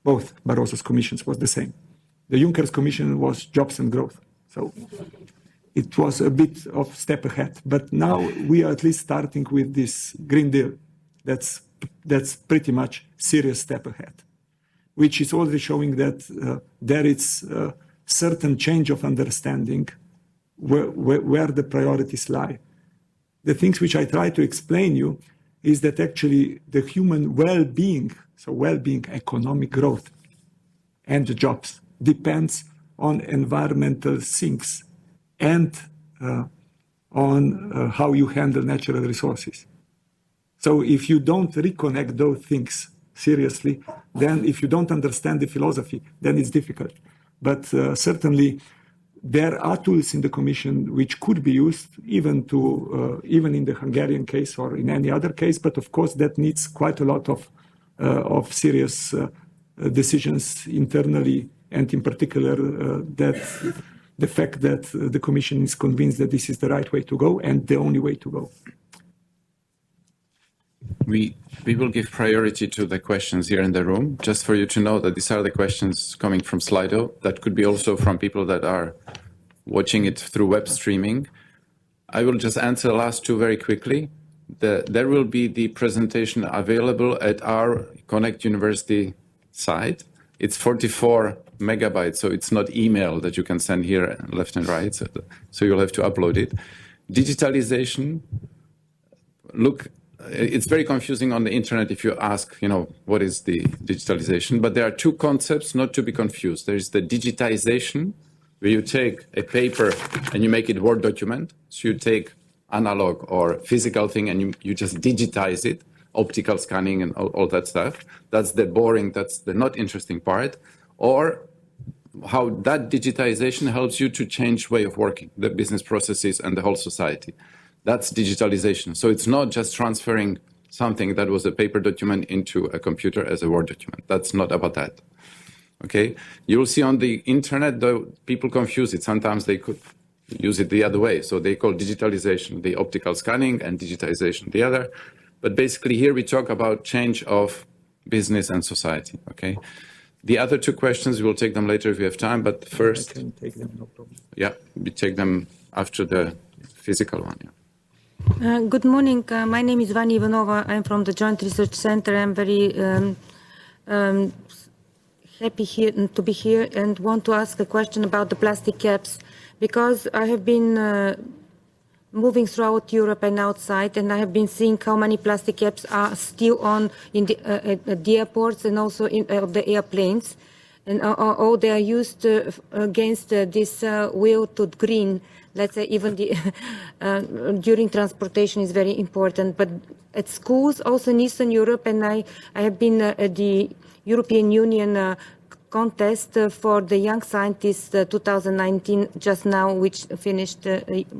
Both Barroso's commissions was the same. The Juncker's Commission was jobs and growth. So it was a bit of step ahead. But now we are at least starting with this Green Deal. That's pretty much serious step ahead, which is already showing that there is a certain change of understanding where the priorities lie. The things which I try to explain you is that actually the human well-being, so well-being, economic growth, and jobs depends on environmental things and on how you handle natural resources. So if you don't reconnect those things seriously, then if you don't understand the philosophy, then it's difficult. But certainly there are tools in the Commission which could be used even in the Hungarian case or in any other case. But of course, that needs quite a lot of serious decisions internally, and in particular that the fact that the Commission is convinced that this is the right way to go and the only way to go. We will give priority to the questions here in the room, just for you to know that these are the questions coming from Slido. That could be also from people that are watching it through web streaming. I will just answer the last two very quickly. There will be the presentation available at our Connect University site. It's 44 megabytes, so it's not email that you can send here left and right. So you'll have to upload it. Digitalization, look, it's very confusing on the internet if you ask, what is the digitalization? But there are two concepts not to be confused. There is the digitization, where you take a paper and you make it Word document. So you take analog or physical thing and you just digitize it, optical scanning and all that stuff. That's the boring, that's the not interesting part. Or how that digitization helps you to change way of working, the business processes and the whole society. That's digitalization. So it's not just transferring something that was a paper document into a computer as a Word document. That's not about that. Okay? You will see on the internet, though, people confuse it. Sometimes they could use it the other way. So they call digitalization the optical scanning and digitization the other. But basically here we talk about change of business and society. Okay? The other two questions, we'll take them later if we have time. But first, I can take them, no problem. Yeah, we take them after the physical one. Yeah. Good morning. My name is Vanya Ivanova. I'm from the Joint Research Center. I'm very happy here to be here and want to ask a question about the plastic caps, because I have been moving throughout Europe and outside, and I have been seeing how many plastic caps are still on in the airports and also in the airplanes, and all they are used against this will to green. Let's say even during transportation is very important, but at schools also in Eastern Europe, and I have been at the European Union contest for the young scientists 2019 just now, which finished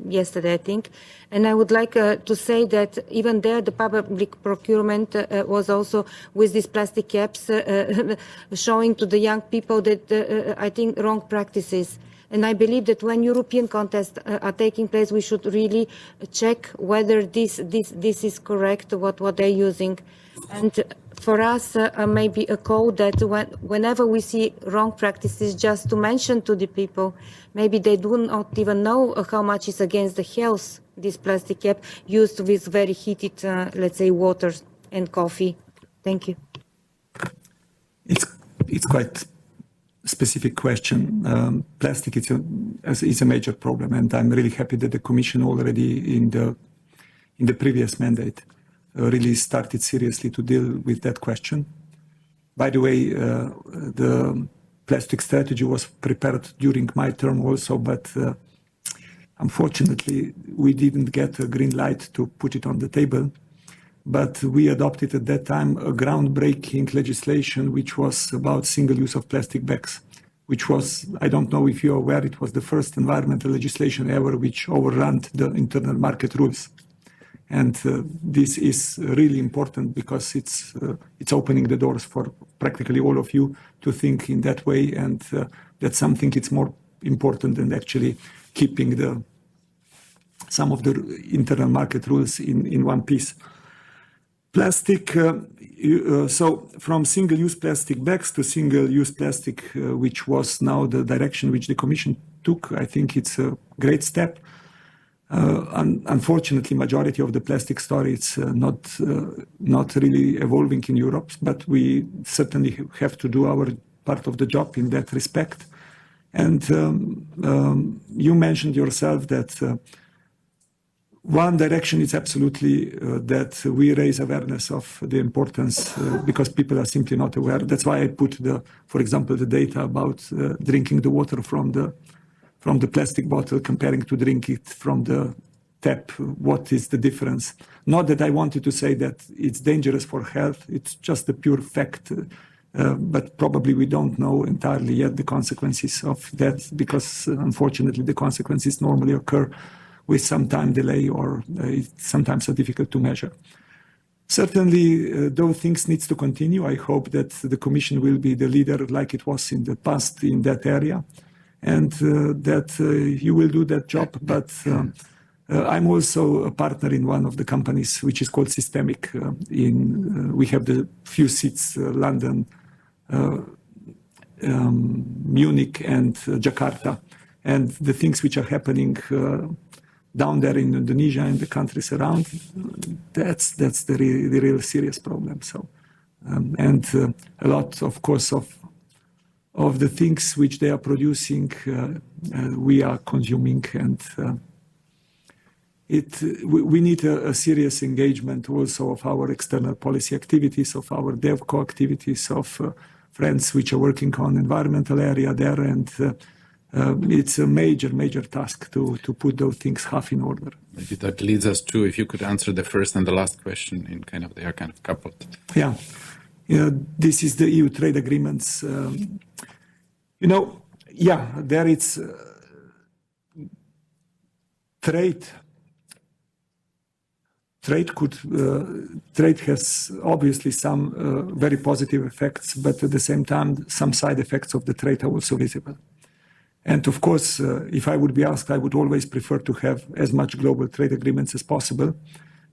yesterday, I think. And I would like to say that even there the public procurement was also with these plastic caps showing to the young people that I think wrong practices. And I believe that when European contests are taking place, we should really check whether this is correct, what they're using. And for us, maybe a code that whenever we see wrong practices, just to mention to the people, maybe they do not even know how much is against the health, this plastic cap used with very heated, let's say, water and coffee. Thank you. It's quite specific question. Plastic is a major problem, and I'm really happy that the Commission already in the previous mandate really started seriously to deal with that question. By the way, the plastic strategy was prepared during my term also, but unfortunately we didn't get a green light to put it on the table. But we adopted at that time a groundbreaking legislation which was about single use of plastic bags, which was, I don't know if you're aware, it was the first environmental legislation ever which overran the internal market rules. And this is really important because it's opening the doors for practically all of you to think in that way, and that's something it's more important than actually keeping some of the internal market rules in one piece. Plastic, so from single-use plastic bags to single-use plastic, which was now the direction which the Commission took, I think it's a great step. Unfortunately, majority of the plastic story is not really evolving in Europe, but we certainly have to do our part of the job in that respect. And you mentioned yourself that one direction is absolutely that we raise awareness of the importance because people are simply not aware. That's why I put for example, the data about drinking the water from the plastic bottle comparing to drink it from the tap. What is the difference? Not that I wanted to say that it's dangerous for health. It's just a pure fact. But probably we don't know entirely yet the consequences of that because unfortunately the consequences normally occur with some time delay or sometimes are difficult to measure. Certainly, those things need to continue. I hope that the Commission will be the leader like it was in the past in that area and that you will do that job. But I'm also a partner in one of the companies which is called Systemic. We have the few seats, London, Munich and Jakarta. And the things which are happening down there in Indonesia and the countries around, that's the real serious problem. So, and a lot, of course, of the things which they are producing, we are consuming, and we need a serious engagement also of our external policy activities, of our DevCo activities, of friends which are working on environmental area there, and it's a major task to put those things half in order. Maybe that leads us to, if you could answer the first and the last question in they are kind of coupled. Yeah. This is the EU trade agreements. There it's trade. Trade has obviously some very positive effects, but at the same time, some side effects of the trade are also visible. And of course, if I would be asked, I would always prefer to have as much global trade agreements as possible.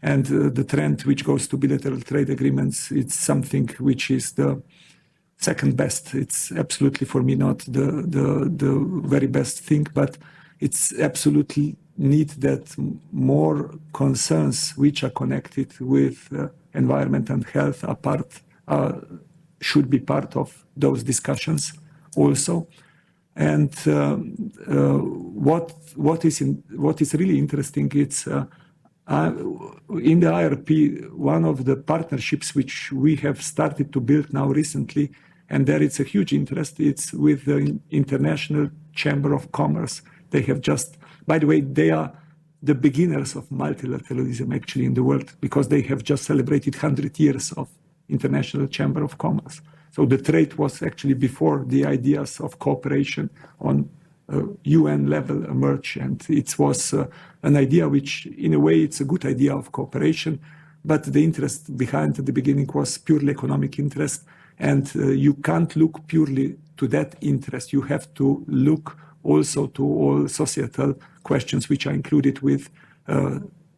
And the trend which goes to bilateral trade agreements, it's something which is the second best. It's absolutely for me not the very best thing, but it's absolutely need that more concerns which are connected with environment and health should be part of those discussions also. And what is really interesting, it's in the IRP, one of the partnerships which we have started to build now recently, and there it's a huge interest, it's with the International Chamber of Commerce. They have just, by the way, they are the beginners of multilateralism actually in the world, because they have just celebrated 100 years of International Chamber of Commerce. So the trade was actually before the ideas of cooperation on UN level emerged, and it was an idea which, in a way, it's a good idea of cooperation, but the interest behind at the beginning was purely economic interest, and you can't look purely to that interest. You have to look also to all societal questions which are included with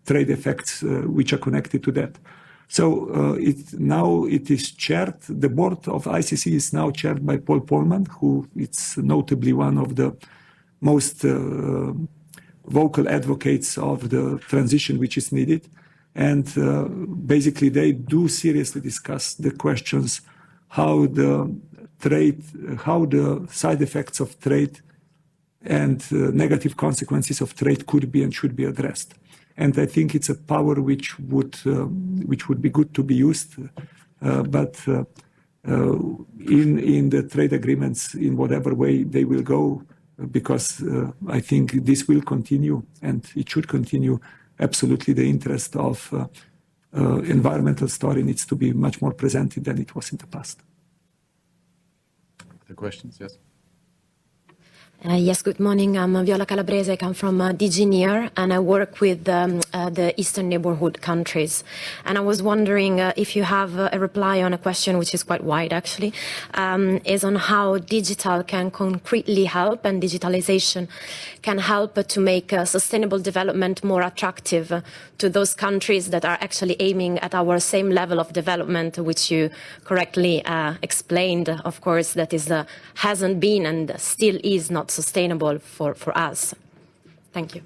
trade effects which are connected to that. So now it is chaired, the board of ICC is now chaired by Paul Polman, who is notably one of the most vocal advocates of the transition which is needed. And basically they do seriously discuss the questions how the side effects of trade and negative consequences of trade could be and should be addressed. And I think it's a power which would be good to be used, but in the trade agreements, in whatever way they will go, because I think this will continue and it should continue. Absolutely, the interest of environmental story needs to be much more presented than it was in the past. Other questions? Yes. Yes, good morning. I'm Viola Calabrese. I come from DG NEAR, and I work with the Eastern Neighborhood countries. And I was wondering if you have a reply on a question which is quite wide, actually, is on how digital can concretely help, and digitalization can help to make sustainable development more attractive to those countries that are actually aiming at our same level of development, which you correctly explained, of course, that is hasn't been and still is not sustainable for us. Thank you.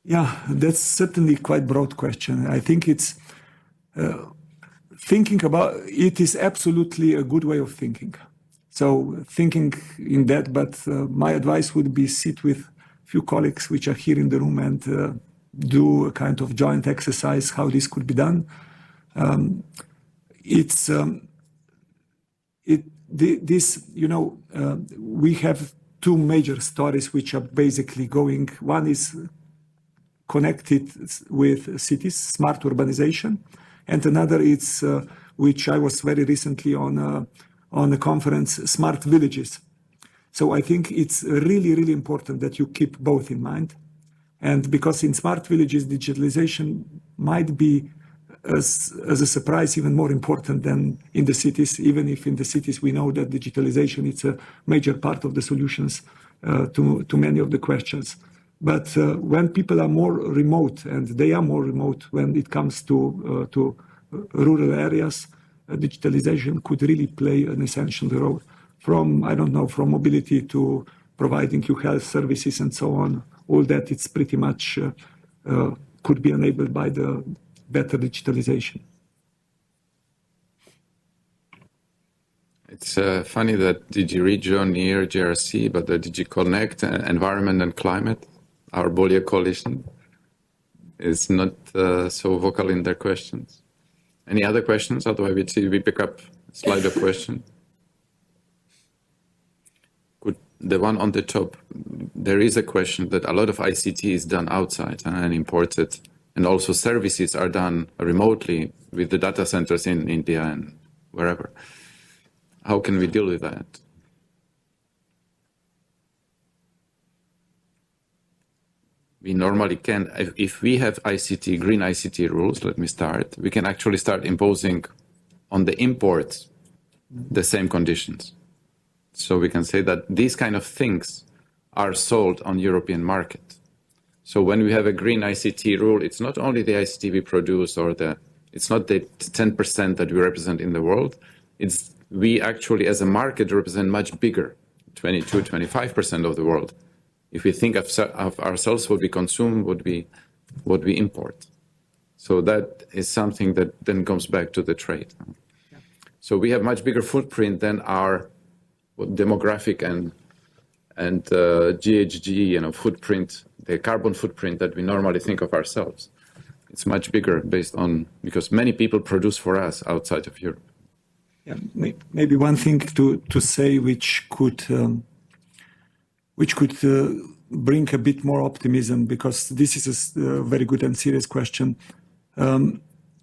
Yeah, that's certainly quite broad question. I think it's thinking about it is absolutely a good way of thinking. So thinking in that, but my advice would be sit with a few colleagues which are here in the room and do a kind of joint exercise how this could be done. We have two major stories which are basically going. One is connected with cities, smart urbanization, and another is which I was very recently on a conference, smart villages. So I think it's really, really important that you keep both in mind. And because in smart villages, digitalization might be as a surprise even more important than in the cities, even if in the cities we know that digitalization is a major part of the solutions to many of the questions. But when people are more remote, and they are more remote when it comes to rural areas, digitalization could really play an essential role. From mobility to providing you health services and so on, all that it's pretty much could be enabled by the better digitalization. It's funny that DG Regio near JRC, but the DG Connect, Environment and Climate, our Bolia coalition, is not so vocal in their questions. Any other questions? Otherwise, we pick up a slide of question. Good. The one on the top, there is a question that a lot of ICT is done outside and imported, and also services are done remotely with the data centers in India and wherever. How can we deal with that? We normally can, if we have ICT, green ICT rules, let me start, we can actually start imposing on the imports the same conditions. So we can say that these kind of things are sold on European market. So when we have a green ICT rule, it's not only the ICT we produce it's not the 10% that we represent in the world, it's we actually as a market represent much bigger, 22, 25% of the world. If we think of ourselves, what we consume, what we import. So that is something that then comes back to the trade. Yeah. So we have much bigger footprint than our demographic and GHG, footprint, the carbon footprint that we normally think of ourselves. It's much bigger because many people produce for us outside of Europe. Yeah, maybe one thing to say which could bring a bit more optimism, because this is a very good and serious question.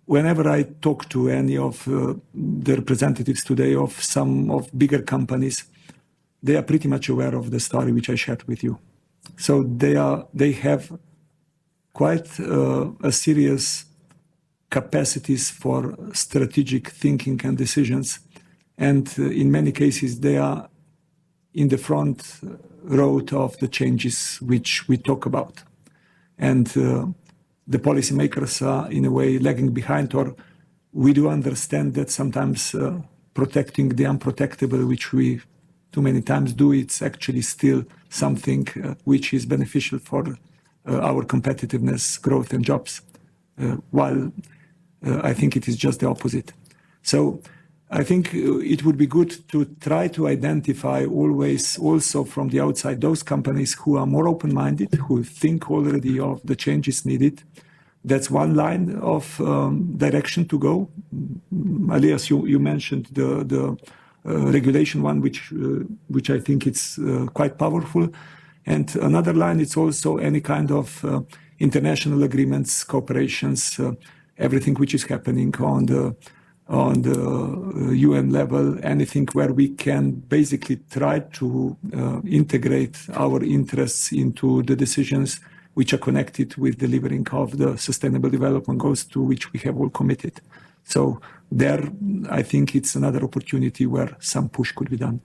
Whenever I talk to any of the representatives today of some of bigger companies, they are pretty much aware of the story which I shared with you. So they have quite a serious capacities for strategic thinking and decisions. And in many cases, they are in the front row of the changes which we talk about. And the policymakers are in a way lagging behind, or we do understand that sometimes protecting the unprotectable, which we too many times do, it's actually still something which is beneficial for our competitiveness, growth and jobs, while I think it is just the opposite. So I think it would be good to try to identify always also from the outside those companies who are more open-minded, who think already of the changes needed. That's one line of direction to go. Elias, you mentioned the regulation one, which I think it's quite powerful. And another line, it's also any kind of international agreements, cooperations, everything which is happening on the UN level, anything where we can basically try to integrate our interests into the decisions which are connected with delivering of the Sustainable Development Goals to which we have all committed. So there, I think it's another opportunity where some push could be done.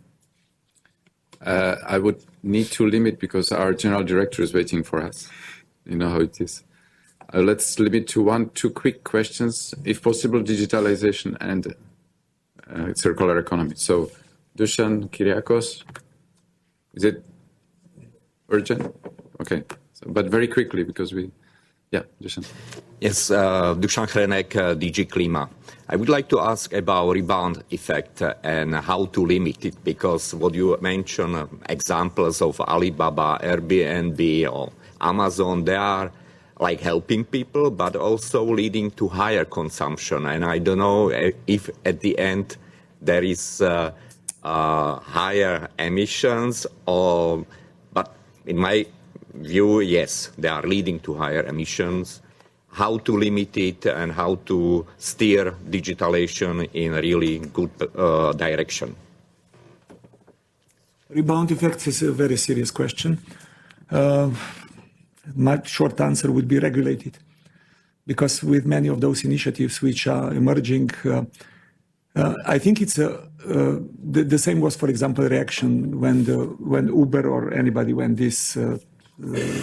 I would need to limit because our General Director is waiting for us. You know how it is. Let's limit to two quick questions, if possible, digitalization and circular economy. So, Dusan, Kyriakos, is it urgent? Okay, but very quickly because Dusan. Yes, Dusan Hrenek, DG Klima. I would like to ask about rebound effect and how to limit it, because what you mentioned, examples of Alibaba, Airbnb, or Amazon, they are like helping people, but also leading to higher consumption. And I don't know if at the end there is higher emissions, but in my view, yes, they are leading to higher emissions. How to limit it and how to steer digitalization in a really good direction. Rebound effects is a very serious question. My short answer would be regulated, because with many of those initiatives which are emerging, I think it's the same was, for example, reaction when Uber or anybody, when these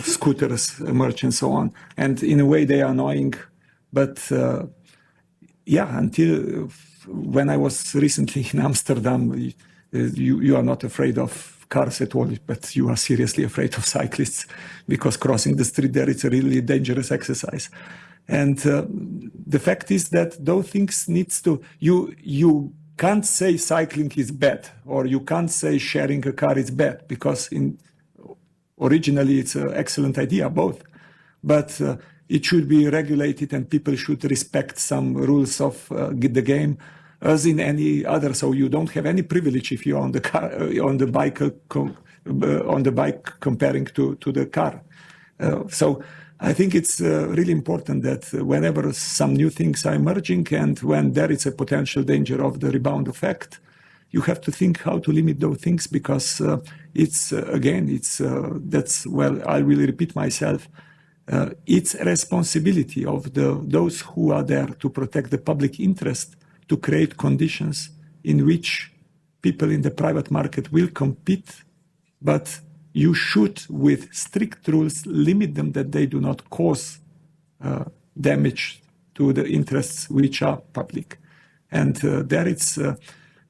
scooters emerge and so on. And in a way they are annoying, but until when I was recently in Amsterdam, you are not afraid of cars at all, but you are seriously afraid of cyclists, because crossing the street there is a really dangerous exercise. And the fact is that those things needs to, you can't say cycling is bad, or you can't say sharing a car is bad, because originally it's an excellent idea, both. But it should be regulated and people should respect some rules of the game, as in any other. So you don't have any privilege if you're on the car, on the bike comparing to the car. So I think it's really important that whenever some new things are emerging and when there is a potential danger of the rebound effect, you have to think how to limit those things, because it's that's, well, I will repeat myself. It's a responsibility of those who are there to protect the public interest, to create conditions in which people in the private market will compete, but you should, with strict rules, limit them that they do not cause damage to the interests which are public. And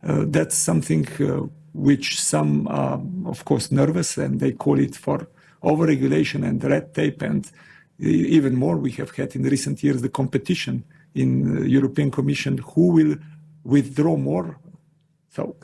that's something which some are, of course, nervous, and they call it for overregulation and red tape. And even more, we have had in recent years the competition in the European Commission who will withdraw more. So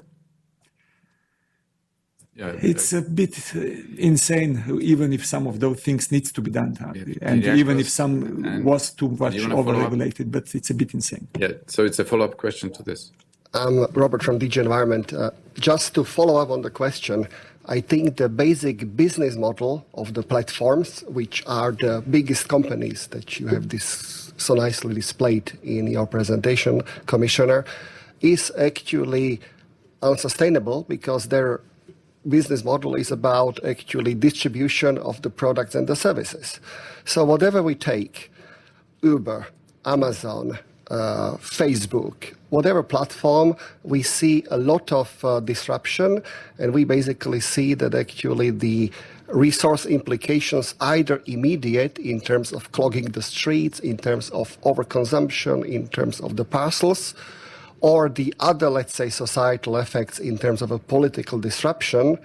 it's a bit insane, even if some of those things needs to be done, and even if some was too much overregulated, but it's a bit insane. Yeah, so it's a follow-up question to this. Robert from DG Environment. Just to follow up on the question, I think the basic business model of the platforms, which are the biggest companies that you have this so nicely displayed in your presentation, Commissioner, is actually unsustainable, because their business model is about actually distribution of the products and the services. So whatever we take, Uber, Amazon, Facebook, whatever platform, we see a lot of disruption, and we basically see that actually the resource implications, either immediate in terms of clogging the streets, in terms of overconsumption, in terms of the parcels, or the other, let's say, societal effects in terms of a political disruption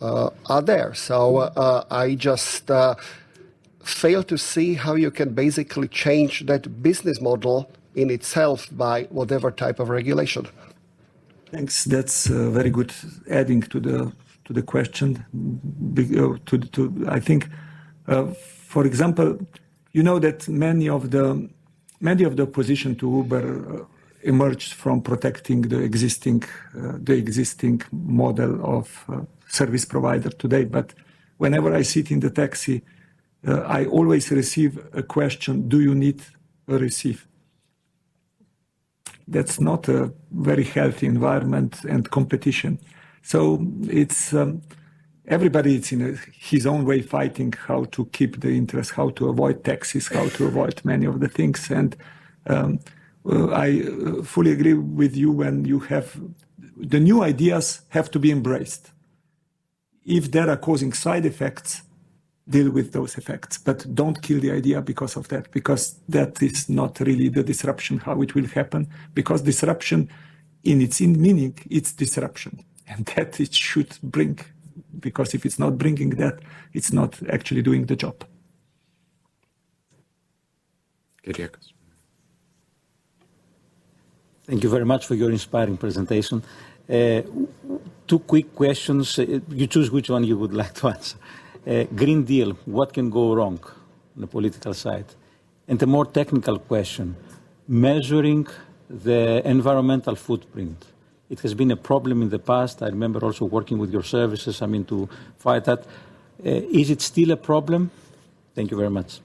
are there. So I just fail to see how you can basically change that business model in itself by whatever type of regulation. Thanks. That's very good adding to the question. I think, for example, you know that many of the opposition to Uber emerged from protecting the existing model of service provider today. But whenever I sit in the taxi, I always receive a question: do you need a receive? That's not a very healthy environment and competition. So it's everybody is in his own way fighting how to keep the interest, how to avoid taxes, how to avoid many of the things. And I fully agree with you when you have the new ideas have to be embraced. If there are causing side effects, deal with those effects, but don't kill the idea because of that, because that is not really the disruption, how it will happen, because disruption in its meaning, it's disruption, and that it should bring, because if it's not bringing that, it's not actually doing the job. Gerard. Thank you very much for your inspiring presentation. Two quick questions. You choose which one you would like to answer. Green Deal, what can go wrong? on the political side. And a more technical question, measuring the environmental footprint. It has been a problem in the past. I remember also working with your services, to fight that. Is it still a problem? Thank you very much.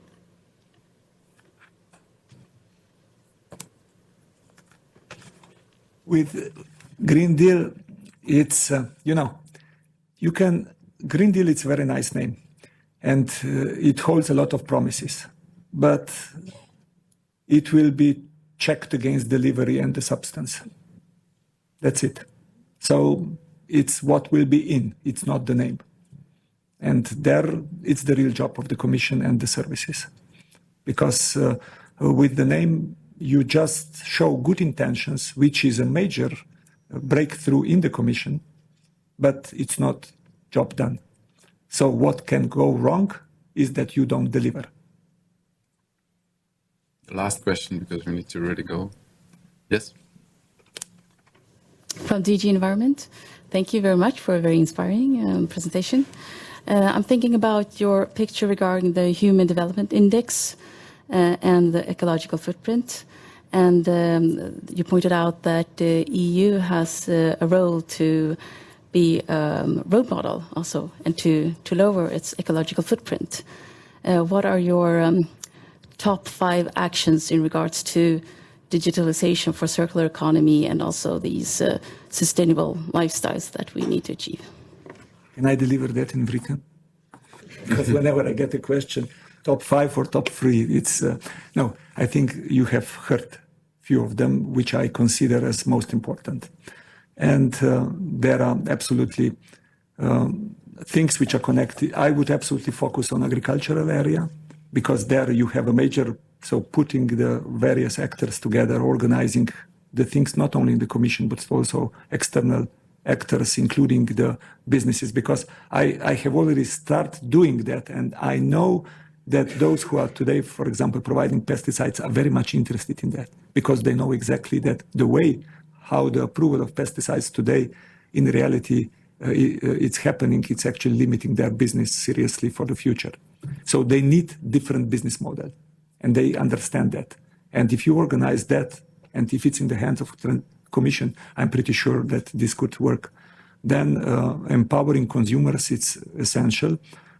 With Green Deal, it's, Green Deal, it's a very nice name. And it holds a lot of promises. But it will be checked against delivery and the substance. That's it. So it's what will be in, it's not the name. And there, it's the real job of the Commission and the services. Because with the name, you just show good intentions, which is a major breakthrough in the Commission, but it's not job done. So what can go wrong is that you don't deliver. Last question, because we need to really go. Yes? From DG Environment. Thank you very much for a very inspiring presentation. I'm thinking about your picture regarding the Human Development Index and the ecological footprint. And you pointed out that the EU has a role to be a role model also and to lower its ecological footprint. What are your top 5 actions in regards to digitalization for circular economy and also these sustainable lifestyles that we need to achieve? Can I deliver that in written? Because whenever I get a question, top 5 or top 3, it's no. I think you have heard few of them, which I consider as most important, and there are absolutely things which are connected. I would absolutely focus on agricultural area because there you have a major. So putting the various actors together, organizing the things not only in the Commission but also external actors, including the businesses, because I have already started doing that, and I know that those who are today, for example, providing pesticides are very much interested in that because they know exactly that the way how the approval of pesticides today, in reality, it's happening, it's actually limiting their business seriously for the future. So they need different business model, and they understand that. And if you organize that, and if it's in the hands of the Commission, I'm pretty sure that this could work. Then empowering consumers, it's essential.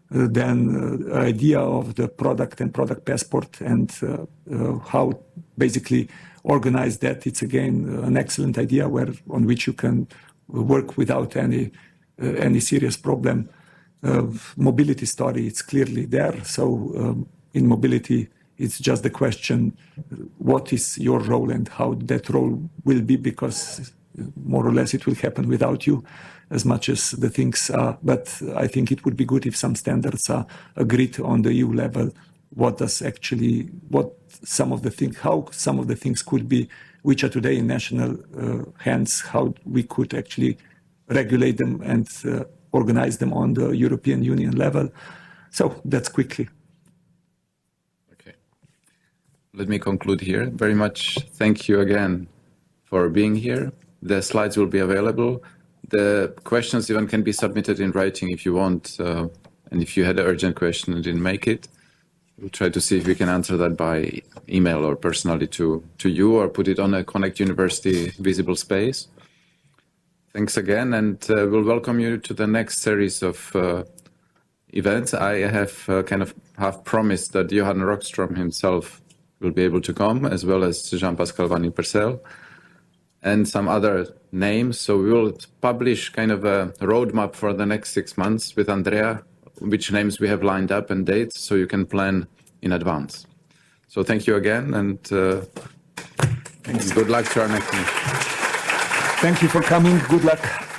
Then idea of the product and product passport and how basically organize that, it's again an excellent idea on which you can work without any serious problem. Mobility story, it's clearly there. So in mobility, it's just the question, what is your role and how that role will be, because more or less it will happen without you as much as the things are. But I think it would be good if some standards are agreed on the EU level, how some of the things could be, which are today in national hands, how we could actually regulate them and organize them on the European Union level. So that's quickly. Let me conclude here. Very much thank you again for being here. The slides will be available. The questions even can be submitted in writing if you want. And if you had an urgent question and didn't make it, we'll try to see if we can answer that by email or personally to you, or put it on a Connect University visible space. Thanks again, and we'll welcome you to the next series of events. I have kind of half promised that Johan Rockström himself will be able to come, as well as Jean-Pascal Van Ypersel and some other names. So we will publish kind of a roadmap for the next 6 months with Andrea, which names we have lined up and dates, so you can plan in advance. So thank you again, and good luck to our next meeting. Thank you for coming. Good luck.